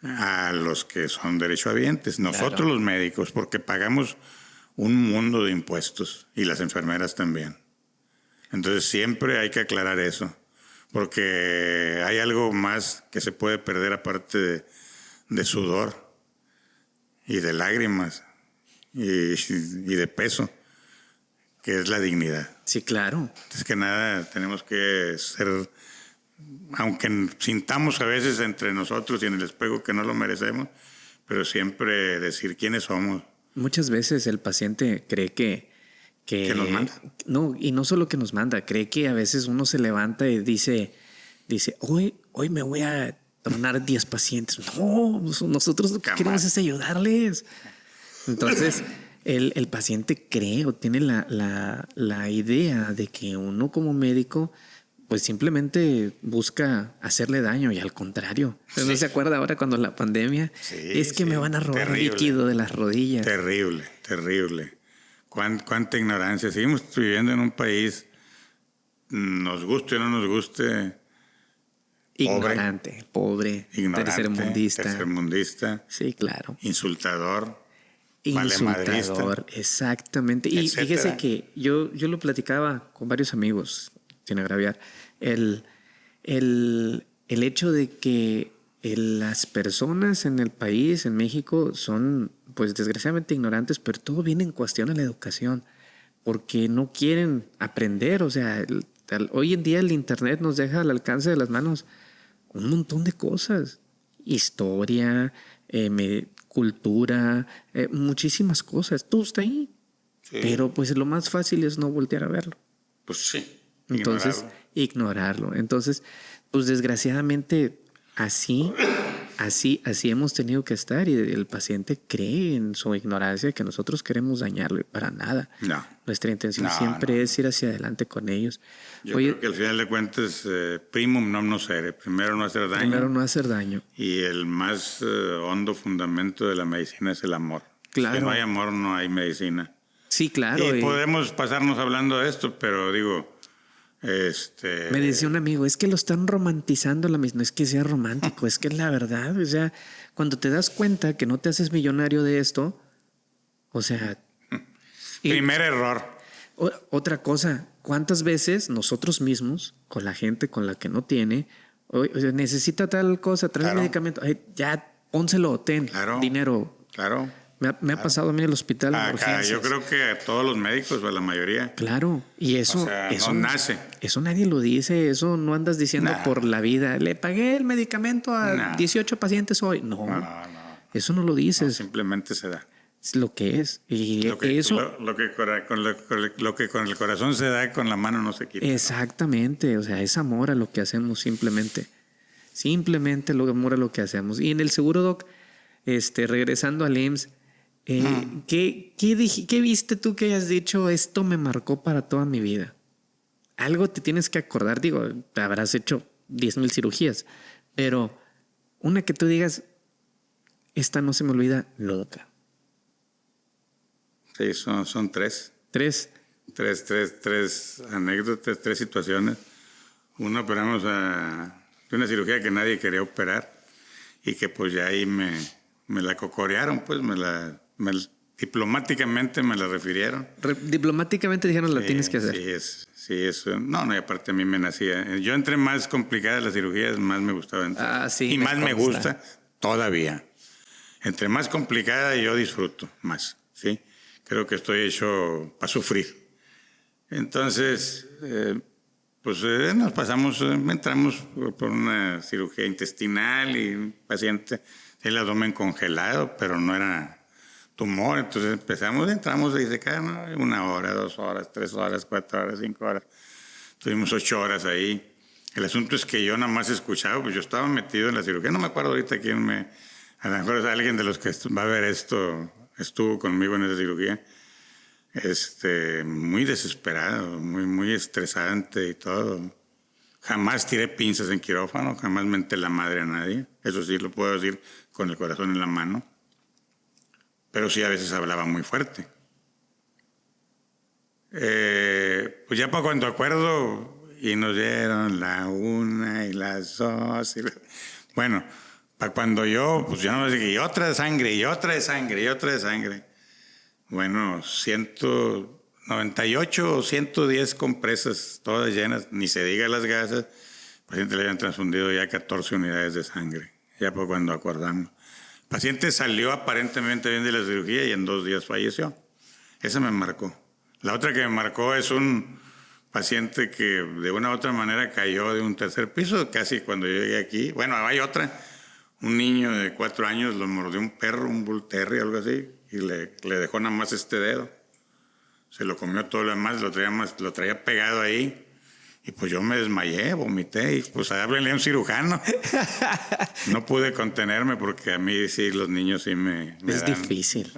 A los que son derechohabientes. Nosotros Claro. los médicos, porque pagamos un mundo de impuestos y las enfermeras también. Entonces siempre hay que aclarar eso, porque hay algo más que se puede perder aparte de sudor y de lágrimas y de peso, que es la dignidad. Sí, claro. Es que nada, tenemos que ser, aunque sintamos a veces entre nosotros y en el espejo que no lo merecemos, pero siempre decir quiénes somos. Muchas veces el paciente cree que Que nos manda. No, y no solo que nos manda, cree que a veces uno se levanta y dice, hoy me voy a donar 10 pacientes. No, nosotros lo que Jamás. queremos es ayudarles. Entonces, el paciente cree o tiene la idea de que uno como médico pues simplemente busca hacerle daño, y al contrario. Sí. ¿No se acuerda ahora cuando la pandemia? Sí, Es que sí, me van a robar terrible. líquido de las rodillas. Terrible, terrible. Cuánta ignorancia. Seguimos viviendo en un país, nos guste o no nos guste, Ignorante, pobre, ignorante, tercermundista. tercermundista, Sí, claro. insultador, Insultador, valemadrista, exactamente. Y etcétera. fíjese que yo lo platicaba con varios amigos, sin agraviar, el hecho de que las personas en el país, en México, son pues desgraciadamente ignorantes, pero todo viene en cuestión a la educación, porque no quieren aprender. O sea, hoy en día el internet nos deja al alcance de las manos un montón de cosas, historia, cultura, muchísimas cosas. Todo está ahí. Sí. Pero pues lo más fácil es no voltear a verlo. Pues sí. Entonces, ignorarlo. Entonces, pues desgraciadamente así hemos tenido que estar, y el paciente cree en su ignorancia que nosotros queremos dañarle. Para nada. No. Nuestra intención No, siempre no. es ir hacia adelante con ellos. Yo Oye, creo que al final de cuentas, primum non nocere, primero no hacer daño. primero no hacer daño. Y el más hondo fundamento de la medicina es el amor. Claro. Si no hay amor, no hay medicina. Sí, claro. Y podemos pasarnos hablando de esto, pero digo, Me decía un amigo, es que lo están romantizando la misma. No es que sea romántico, es que es la verdad. O sea, cuando te das cuenta que no te haces millonario de esto, o sea... primer error. Otra cosa, ¿cuántas veces nosotros mismos, con la gente con la que no tiene, o sea, necesita tal cosa, trae Claro. medicamento, ay, ya pónselo, ten, Claro. dinero. Claro. Me ha pasado a mí en el hospital. en Acá, urgencias. yo creo que a todos los médicos, o a la mayoría. Claro, y eso, O sea, eso no nace. Eso nadie lo dice, eso no andas diciendo Nah. por la vida. Le pagué el medicamento a Nah. 18 pacientes hoy. No, No. eso no lo dices. Simplemente se da. Es lo que es. Y Lo que, eso, lo que con el corazón se da, con la mano no se quita. exactamente. O sea, es amor a lo que hacemos simplemente. Simplemente amor a lo que hacemos. Y en el seguro, Doc, regresando al IMSS, ¿qué viste tú que hayas dicho, esto me marcó para toda mi vida? Algo te tienes que acordar. Digo, te habrás hecho 10,000 cirugías, pero una que tú digas, esta no se me olvida nunca. Sí, son tres. Tres. Tres anécdotas, tres situaciones. Una, operamos de una cirugía que nadie quería operar y que pues ya ahí me la cocorearon, pues diplomáticamente me la refirieron. Diplomáticamente dijeron, la tienes que hacer. Sí, eso. No, y aparte a mí me nacía. Yo entre más complicadas las cirugías, más me gustaba entrar. Sí, y más me consta. gusta todavía. Entre más complicada yo disfruto más, ¿sí? Creo que estoy hecho para sufrir. Entonces, nos pasamos, entramos por una cirugía intestinal y un paciente, el abdomen congelado, pero no era tumor. Entonces entramos y se quedan 1 hora, 2 horas, 3 horas, 4 horas, 5 horas. Estuvimos 8 horas ahí. El asunto es que yo nada más escuchaba, pues yo estaba metido en la cirugía. No me acuerdo ahorita quién a lo mejor es alguien de los que va a ver esto, estuvo conmigo en esa cirugía. Muy desesperado, muy estresante y todo. Jamás tiré pinzas en quirófano, jamás menté la madre a nadie. Eso sí, lo puedo decir con el corazón en la mano. Pero sí, a veces hablaba muy fuerte. Pues ya para cuando acuerdo, y nos dieron la 1 y las 2. Bueno, para cuando yo, pues yo no me dije, y otra de sangre, y otra de sangre, y otra de sangre. Bueno, 198 o 110 compresas, todas llenas, ni se diga las gasas. Al paciente le habían transfundido ya 14 unidades de sangre, ya por cuando acordamos. El paciente salió aparentemente bien de la cirugía y en 2 días falleció. Esa me marcó. La otra que me marcó es un paciente que de una u otra manera cayó de un 3er piso, casi cuando yo llegué aquí. Bueno, hay otra. Un niño de 4 años lo mordió un perro, un bull terrier, algo así, y le dejó nada más este dedo. Se lo comió todo lo demás, lo traía pegado ahí. Y pues yo me desmayé, vomité, y pues háblenle a un cirujano. No pude contenerme porque a mí sí, los niños sí me es dan, difícil.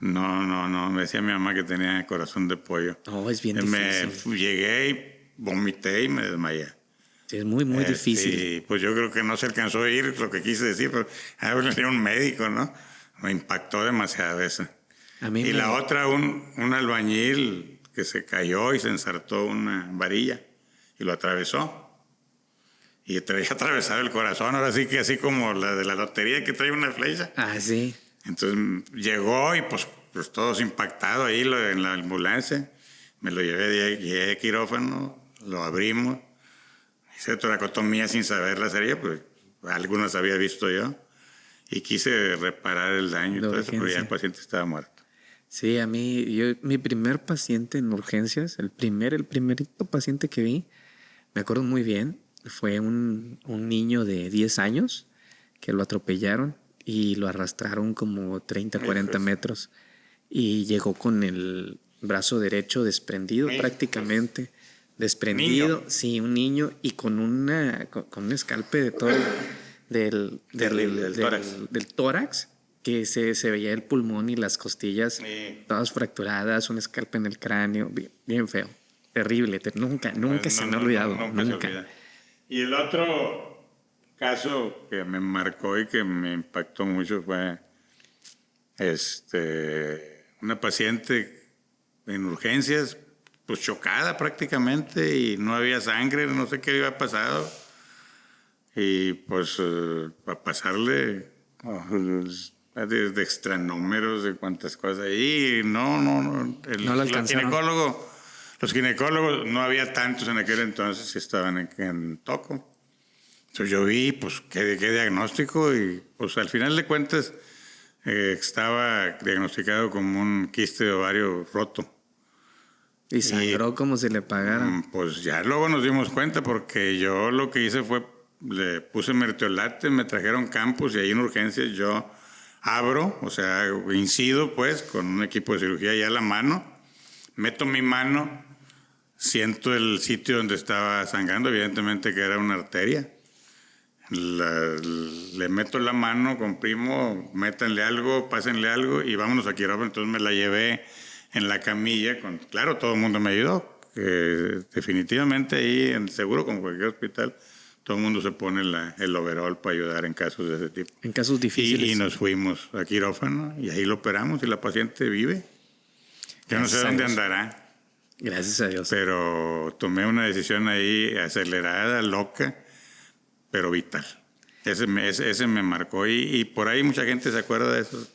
No, me decía mi mamá que tenía corazón de pollo. No, es bien difícil. Llegué y vomité y me desmayé. Sí, es muy, muy difícil. Sí, pues yo creo que no se alcanzó a ir lo que quise decir, pero háblenle a un médico, ¿no? Me impactó demasiado esa. Y la otra, un albañil que se cayó y se ensartó una varilla y lo atravesó. Y traía atravesado el corazón, ahora sí que así como la de la lotería que trae una flecha. Ah, sí. Entonces llegó y pues todos impactados ahí en la ambulancia. Me lo llevé de quirófano, lo abrimos. Hice toracotomía sin saberla sería, pues algunas había visto yo. Y quise reparar el daño y todo eso, pero ya el paciente estaba muerto. Sí, a mí, mi primer paciente en urgencias, el primerito paciente que vi, me acuerdo muy bien, fue un niño de 10 años que lo atropellaron y lo arrastraron como 30, 40 metros y llegó con el brazo derecho desprendido prácticamente. Desprendido, ¿Niño? Sí, un niño y con un escalpe de todo del tórax, que se veía el pulmón y las costillas todas fracturadas, un escalpe en el cráneo, bien feo, terrible, nunca se me ha olvidado, nunca. Y el otro caso que me marcó y que me impactó mucho fue una paciente en urgencias, pues chocada prácticamente y no había sangre, no sé qué había pasado. Y pues para pasarle de extranúmeros, de cuantas cosas ahí, no los ginecólogos no había tantos en aquel entonces, estaban en Toco. Entonces yo vi, pues, qué diagnóstico y pues al final de cuentas estaba diagnosticado como un quiste de ovario roto. Y sangró como si le pagaran. Pues ya luego nos dimos cuenta porque yo lo que hice fue, le puse mertiolate, me trajeron campos y ahí en urgencias yo abro, o sea, incido pues con un equipo de cirugía ya a la mano, meto mi mano, siento el sitio donde estaba sangrando, evidentemente que era una arteria. Le meto la mano, comprimo, métanle algo, pásenle algo y vámonos a quirófano. Entonces me la llevé en la camilla, claro, todo el mundo me ayudó, definitivamente ahí, seguro como cualquier hospital, todo el mundo se pone el overall para ayudar en casos de ese tipo. En casos difíciles. Y nos fuimos a quirófano y ahí lo operamos y la paciente vive. Yo no sé dónde andará. Gracias a Dios. Pero tomé una decisión ahí acelerada, loca, pero vital. Ese me marcó y por ahí mucha gente se acuerda de esas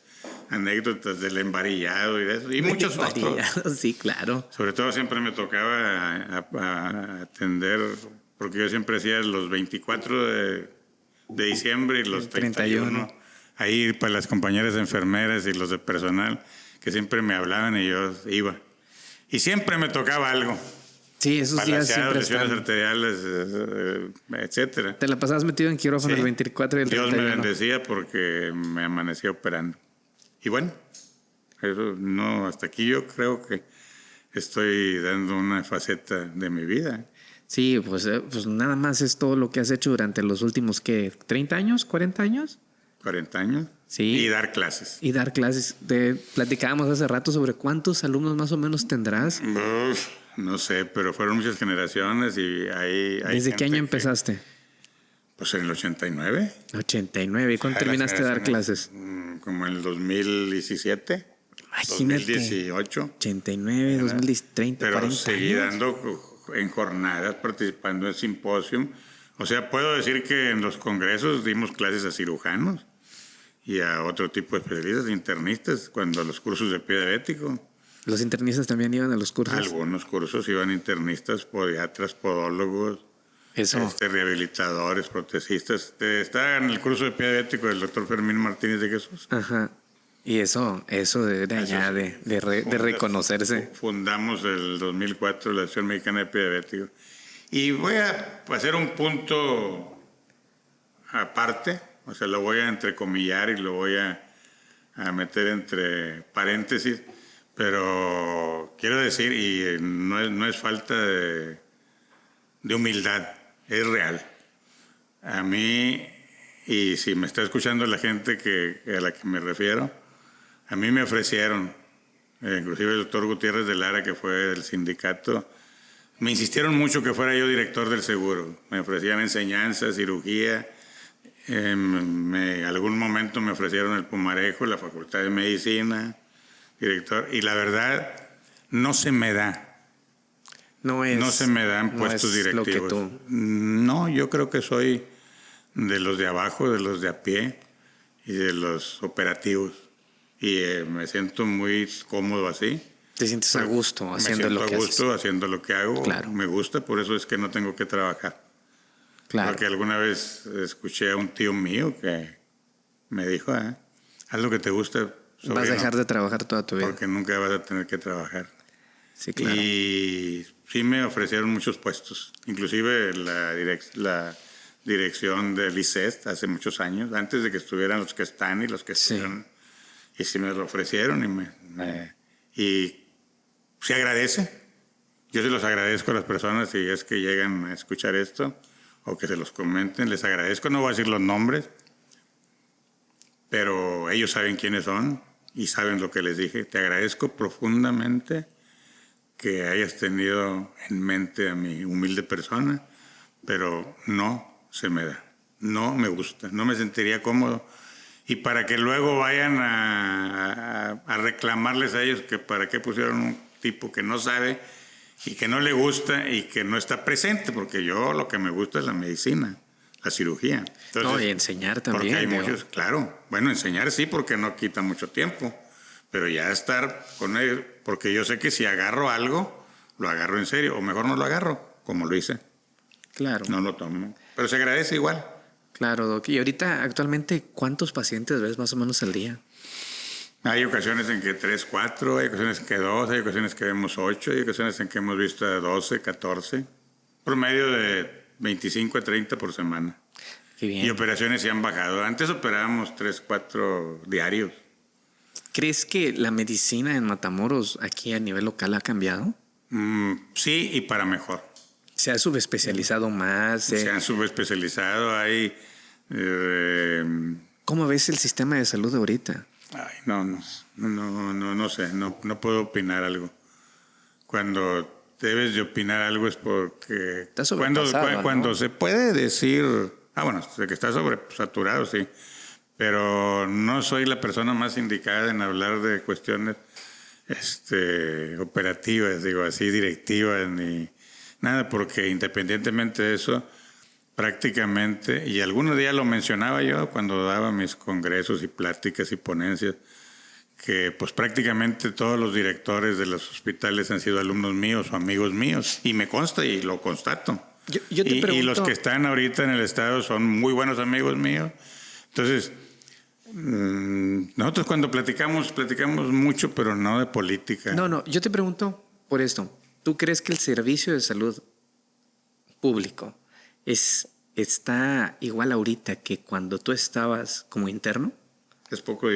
anécdotas del embarillado y de eso. Y muchos otros. Sí, claro. Sobre todo siempre me tocaba a atender, porque yo siempre hacía los 24 de diciembre y los 31. Ahí para las compañeras enfermeras y los de personal que siempre me hablaban y yo iba. Y siempre me tocaba algo. Sí, esos días siempre lesiones arteriales, etcétera. Te la pasabas metido en quirófano el 24 y el 31. Dios me bendecía porque me amanecía operando. Y bueno, eso no, hasta aquí yo creo que estoy dando una faceta de mi vida. Sí, pues nada más es todo lo que has hecho durante los últimos, ¿qué? ¿30 años? ¿40 años? 40 años. Sí. Y dar clases. Platicábamos hace rato sobre cuántos alumnos más o menos tendrás. No sé, pero fueron muchas generaciones y hay ¿Desde qué año gente empezaste? Pues en el 89. 89. ¿Y cuándo Ah, la terminaste de dar generación, clases? Como en el 2017, Imagínate. 2018. 89, 2010, 30, Pero 40 seguí años. dando en jornadas, participando en simposium. O sea, puedo decir que en los congresos dimos clases a cirujanos y a otro tipo de especialistas, internistas, cuando los cursos de pie diabético. ¿Los internistas también iban a los cursos? Algunos cursos iban internistas, podiatras, podólogos, Eso. rehabilitadores, protesistas. Estaba en el curso de pie diabético del doctor Fermín Martínez de Jesús. Ajá. Y eso de allá, de reconocerse. Fundamos el 2004 la Asociación Mexicana de Pie Diabético. Y voy a hacer un punto aparte, o sea, lo voy a entrecomillar y lo voy a meter entre paréntesis, pero quiero decir, y no es falta de humildad, es real. A mí, y si me está escuchando la gente a la que me refiero, a mí me ofrecieron, inclusive el doctor Gutiérrez de Lara, que fue del sindicato, me insistieron mucho que fuera yo director del seguro. Me ofrecían enseñanza, cirugía. Algún momento me ofrecieron el Pumarejo, la Facultad de Medicina, director. Y la verdad, no se me da. No se me dan puestos directivos. Lo que tú. No, yo creo que soy de los de abajo, de los de a pie y de los operativos. Y me siento muy cómodo así. Te sientes a gusto haciendo lo que haces. Me siento a gusto haciendo lo que hago. Claro. Me gusta, por eso es que no tengo que trabajar. Claro. Porque alguna vez escuché a un tío mío que me dijo, haz lo que te gusta. Vas a dejar de trabajar toda tu vida. Porque nunca vas a tener que trabajar. Sí, claro. Y sí me ofrecieron muchos puestos. Inclusive la dirección del ICEST hace muchos años, antes de que estuvieran los que están y los que estuvieron. Y sí me lo ofrecieron y se agradece. Yo se los agradezco a las personas si es que llegan a escuchar esto o que se los comenten. Les agradezco, no voy a decir los nombres, pero ellos saben quiénes son y saben lo que les dije. Te agradezco profundamente que hayas tenido en mente a mi humilde persona, pero no se me da. No me gusta, no me sentiría cómodo. Y para que luego vayan a reclamarles a ellos que para qué pusieron un tipo que no sabe y que no le gusta y que no está presente, porque yo lo que me gusta es la medicina, la cirugía. Entonces, no, y enseñar también. Porque hay muchos, claro, bueno, enseñar sí, porque no quita mucho tiempo, pero ya estar con ellos, porque yo sé que si agarro algo, lo agarro en serio, o mejor no lo agarro, como lo hice. Claro. No lo tomo, pero se agradece igual. Claro, Doc. Y ahorita, actualmente, ¿cuántos pacientes ves más o menos al día? Hay ocasiones en que 3, 4, hay ocasiones en que 2, hay ocasiones que vemos 8, hay ocasiones en que hemos visto 12, 14, promedio de 25 a 30 por semana. Qué bien. Y operaciones se han bajado. Antes operábamos 3, 4 diarios. ¿Crees que la medicina en Matamoros aquí a nivel local ha cambiado? Sí, y para mejor. ¿Se ha subespecializado más? Se han subespecializado, hay... ¿Cómo ves el sistema de salud ahorita? Ay, no sé, no puedo opinar algo. Cuando debes de opinar algo es porque... Está sobrepasado, cuando ¿no? se puede decir... bueno, de que está sobresaturado, sí. Pero no soy la persona más indicada en hablar de cuestiones operativas, digo así, directivas, ni nada, porque independientemente de eso, prácticamente, y algunos días lo mencionaba yo cuando daba mis congresos y pláticas y ponencias, que pues prácticamente todos los directores de los hospitales han sido alumnos míos o amigos míos, y me consta y lo constato. Yo te pregunto... Y los que están ahorita en el estado son muy buenos amigos míos. Entonces, nosotros cuando platicamos mucho, pero no de política. No, yo te pregunto por esto. ¿Tú crees que el servicio de salud público está igual ahorita que cuando tú estabas como interno? Es poco,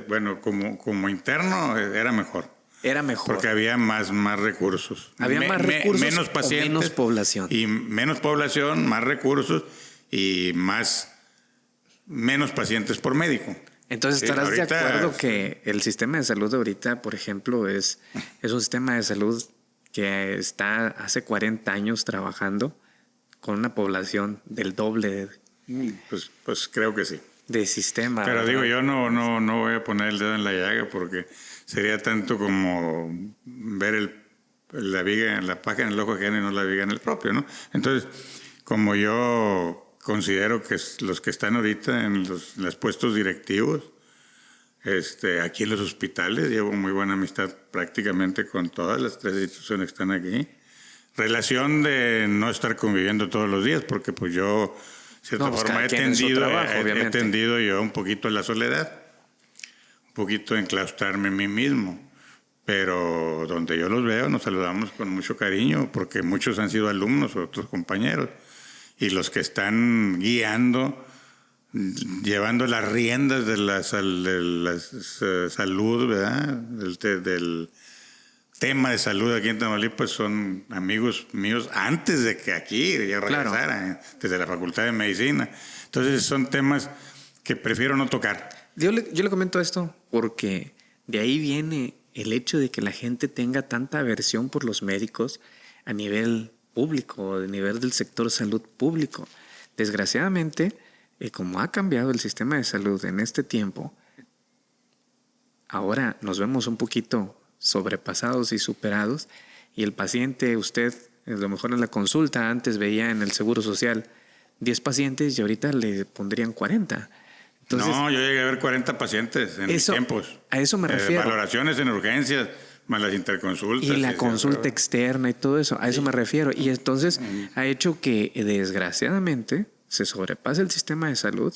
bueno, como interno era mejor. Era mejor. Porque había más recursos. Había más recursos, menos pacientes. O menos población. Y menos población, más recursos y menos pacientes por médico. Entonces, ¿estarás de acuerdo que el sistema de salud ahorita, por ejemplo, es un sistema de salud que está hace 40 años trabajando con una población del doble Pues creo que sí. de sistema. Pero ¿verdad? digo, yo no voy a poner el dedo en la llaga porque sería tanto como ver la paja en el ojo ajeno y no la viga en el propio, ¿no? Entonces, como yo considero que los que están ahorita en los puestos directivos, aquí en los hospitales, llevo muy buena amistad prácticamente con todas las 3 instituciones que están aquí. Relación de no estar conviviendo todos los días, porque pues yo, de cierta forma, he tendido yo un poquito a la soledad, un poquito a enclaustrarme en mí mismo. Pero donde yo los veo, nos saludamos con mucho cariño, porque muchos han sido alumnos o otros compañeros. Y los que están guiando, llevando las riendas de la salud, ¿verdad? Del tema de salud aquí en Tamaulipas son amigos míos antes de que aquí yo regresara, desde la Facultad de Medicina. Entonces son temas que prefiero no tocar. Yo le comento esto porque de ahí viene el hecho de que la gente tenga tanta aversión por los médicos a nivel público, a nivel del sector salud público. Desgraciadamente, como ha cambiado el sistema de salud en este tiempo, ahora nos vemos un poquito sobrepasados y superados, y el paciente, usted, a lo mejor en la consulta antes veía en el Seguro Social 10 pacientes y ahorita le pondrían 40. Entonces, no, yo llegué a ver 40 pacientes en mis tiempos. A eso me refiero. Valoraciones en urgencias, más las interconsultas. Y la consulta externa y todo eso, a eso me refiero. Y entonces ha hecho que desgraciadamente se sobrepase el sistema de salud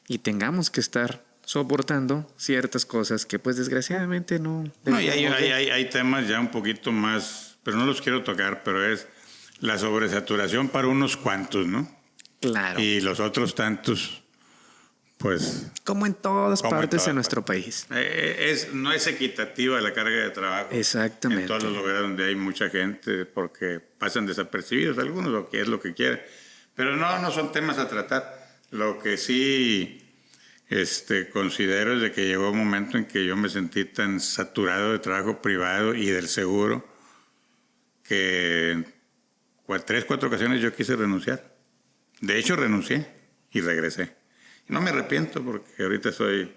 y tengamos que estar soportando ciertas cosas que pues desgraciadamente no... No, y hay temas ya un poquito más, pero no los quiero tocar, pero es la sobresaturación para unos cuantos, ¿no? Claro. Y los otros tantos, pues... Como en todas partes de nuestro país. No es equitativa la carga de trabajo. Exactamente. En todos los lugares donde hay mucha gente, porque pasan desapercibidos algunos, o que es lo que quieren. Pero no son temas a tratar. Lo que sí... considero es de que llegó un momento en que yo me sentí tan saturado de trabajo privado y del seguro que en 3, 4 ocasiones yo quise renunciar. De hecho, renuncié y regresé. Y no me arrepiento porque ahorita soy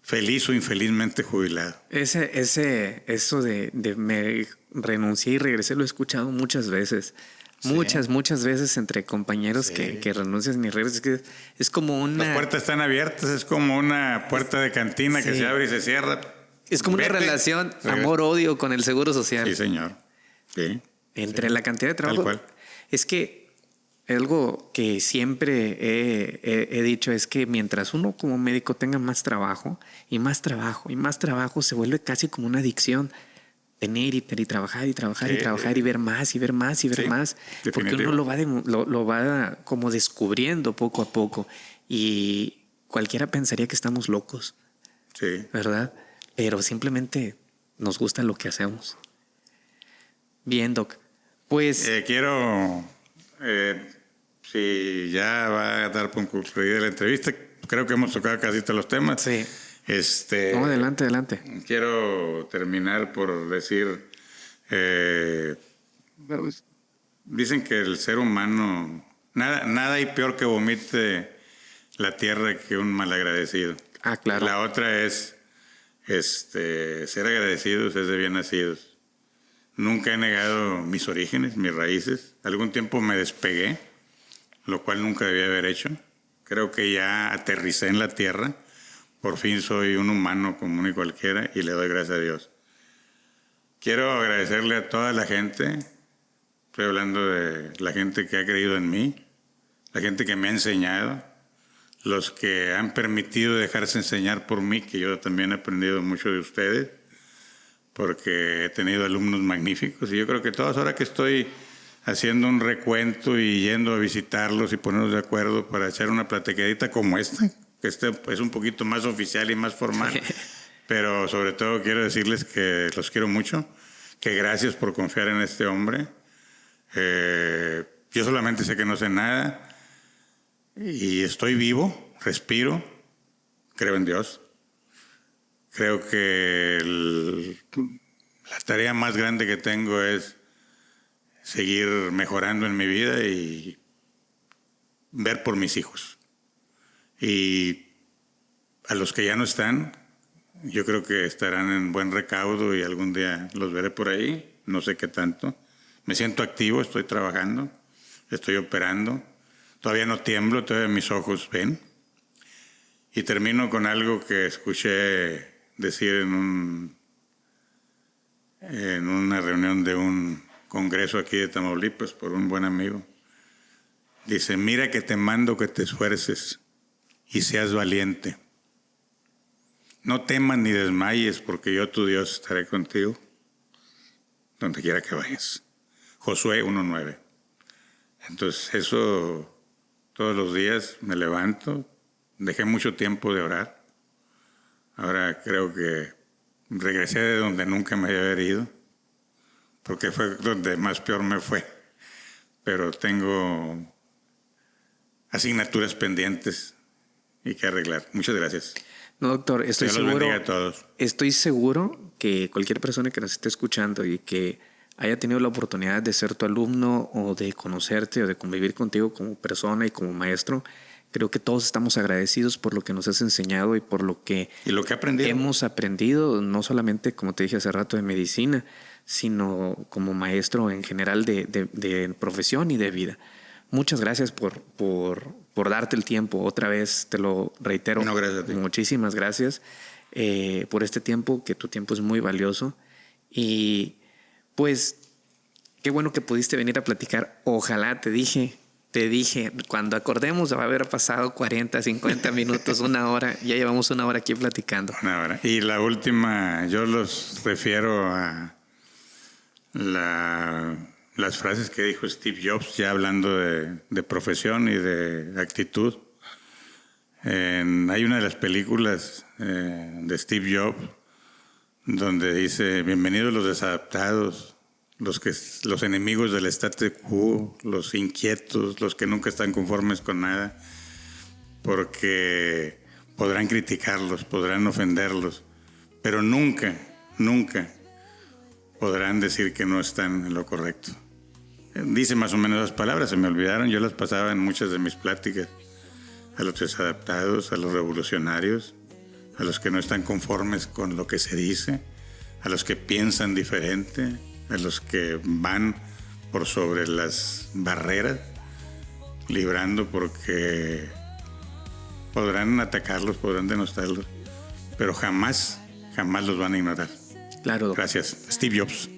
feliz o infelizmente jubilado. Eso de me renuncié y regresé lo he escuchado muchas veces. Sí. Muchas veces entre compañeros que renuncian y regresan. Es como una... Las puertas están abiertas, es como una puerta de cantina que se abre y se cierra. Es como una relación amor-odio con el Seguro Social. Sí, señor. Sí. Entre la cantidad de trabajo. Tal cual. Es que algo que siempre he dicho es que mientras uno como médico tenga más trabajo y más trabajo y más trabajo, se vuelve casi como una adicción. Tener y trabajar y trabajar y trabajar y ver más y ver más y ver más. Porque uno lo va como descubriendo poco a poco. Y cualquiera pensaría que estamos locos. Sí. ¿Verdad? Pero simplemente nos gusta lo que hacemos. Bien, Doc. Pues... quiero... si ya va a dar por concluida la entrevista, creo que hemos tocado casi todos los temas. Sí. No, adelante. Quiero terminar por decir, dicen que el ser humano, nada hay peor que vomite la tierra que un malagradecido. Ah, claro. La otra es, ser agradecidos es de bien nacidos. Nunca he negado mis orígenes, mis raíces. Algún tiempo me despegué, lo cual nunca debía haber hecho. Creo que ya aterricé en la tierra. Por fin soy un humano común y cualquiera y le doy gracias a Dios. Quiero agradecerle a toda la gente, estoy hablando de la gente que ha creído en mí, la gente que me ha enseñado, los que han permitido dejarse enseñar por mí, que yo también he aprendido mucho de ustedes, porque he tenido alumnos magníficos y yo creo que todos, ahora que estoy haciendo un recuento y yendo a visitarlos y ponernos de acuerdo para echar una platiquadita como esta, que es un poquito más oficial y más formal, pero sobre todo quiero decirles que los quiero mucho, que gracias por confiar en este hombre. Yo solamente sé que no sé nada y estoy vivo, respiro, creo en Dios. Creo que la tarea más grande que tengo es seguir mejorando en mi vida y ver por mis hijos. Y a los que ya no están, yo creo que estarán en buen recaudo y algún día los veré por ahí, no sé qué tanto. Me siento activo, estoy trabajando, estoy operando, todavía no tiemblo, todavía mis ojos ven. Y termino con algo que escuché decir en una reunión de un congreso aquí de Tamaulipas por un buen amigo. Dice, mira que te mando que te esfuerces y seas valiente. No temas ni desmayes, porque yo, tu Dios, estaré contigo donde quiera que vayas. Josué 1:9. Entonces, eso todos los días me levanto. Dejé mucho tiempo de orar. Ahora creo que regresé de donde nunca me había ido, porque fue donde más peor me fue. Pero tengo asignaturas pendientes y que arreglar. Muchas gracias. No, doctor, estoy Dios los seguro. bendiga a todos. Estoy seguro que cualquier persona que nos esté escuchando y que haya tenido la oportunidad de ser tu alumno o de conocerte o de convivir contigo como persona y como maestro, creo que todos estamos agradecidos por lo que nos has enseñado y por lo que hemos aprendido, no solamente, como te dije hace rato, de medicina, sino como maestro en general de profesión y de vida. Muchas gracias por darte el tiempo. Otra vez te lo reitero. No, gracias a ti. Muchísimas gracias por este tiempo, que tu tiempo es muy valioso. Y pues qué bueno que pudiste venir a platicar. Ojalá, te dije, cuando acordemos va a haber pasado 40, 50 minutos, una hora. Ya llevamos una hora aquí platicando. Una hora. Y la última, yo los refiero a las frases que dijo Steve Jobs, ya hablando de profesión y de actitud. Hay una de las películas de Steve Jobs donde dice, bienvenidos los desadaptados, los enemigos del statu quo, los inquietos, los que nunca están conformes con nada, porque podrán criticarlos, podrán ofenderlos, pero nunca podrán decir que no están en lo correcto. Dice más o menos las palabras, se me olvidaron, yo las pasaba en muchas de mis pláticas. A los desadaptados, a los revolucionarios, a los que no están conformes con lo que se dice, a los que piensan diferente, a los que van por sobre las barreras, librando, porque podrán atacarlos, podrán denostarlos, pero jamás los van a ignorar. Claro, Doc. Gracias, Steve Jobs.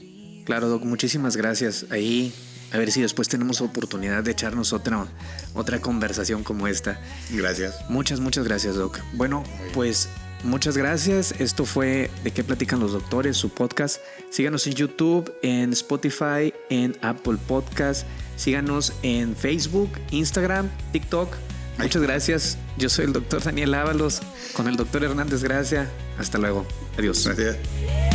Claro, Doc, muchísimas gracias. Ahí, a ver si después tenemos oportunidad de echarnos otra conversación como esta. Gracias. Muchas gracias, Doc. Bueno, pues muchas gracias. Esto fue De qué platican los doctores, su podcast. Síganos en YouTube, en Spotify, en Apple Podcast. Síganos en Facebook, Instagram, TikTok. Muchas gracias. Yo soy el doctor Daniel Ábalos con el doctor Hernández Gracia. Hasta luego. Adiós. Gracias.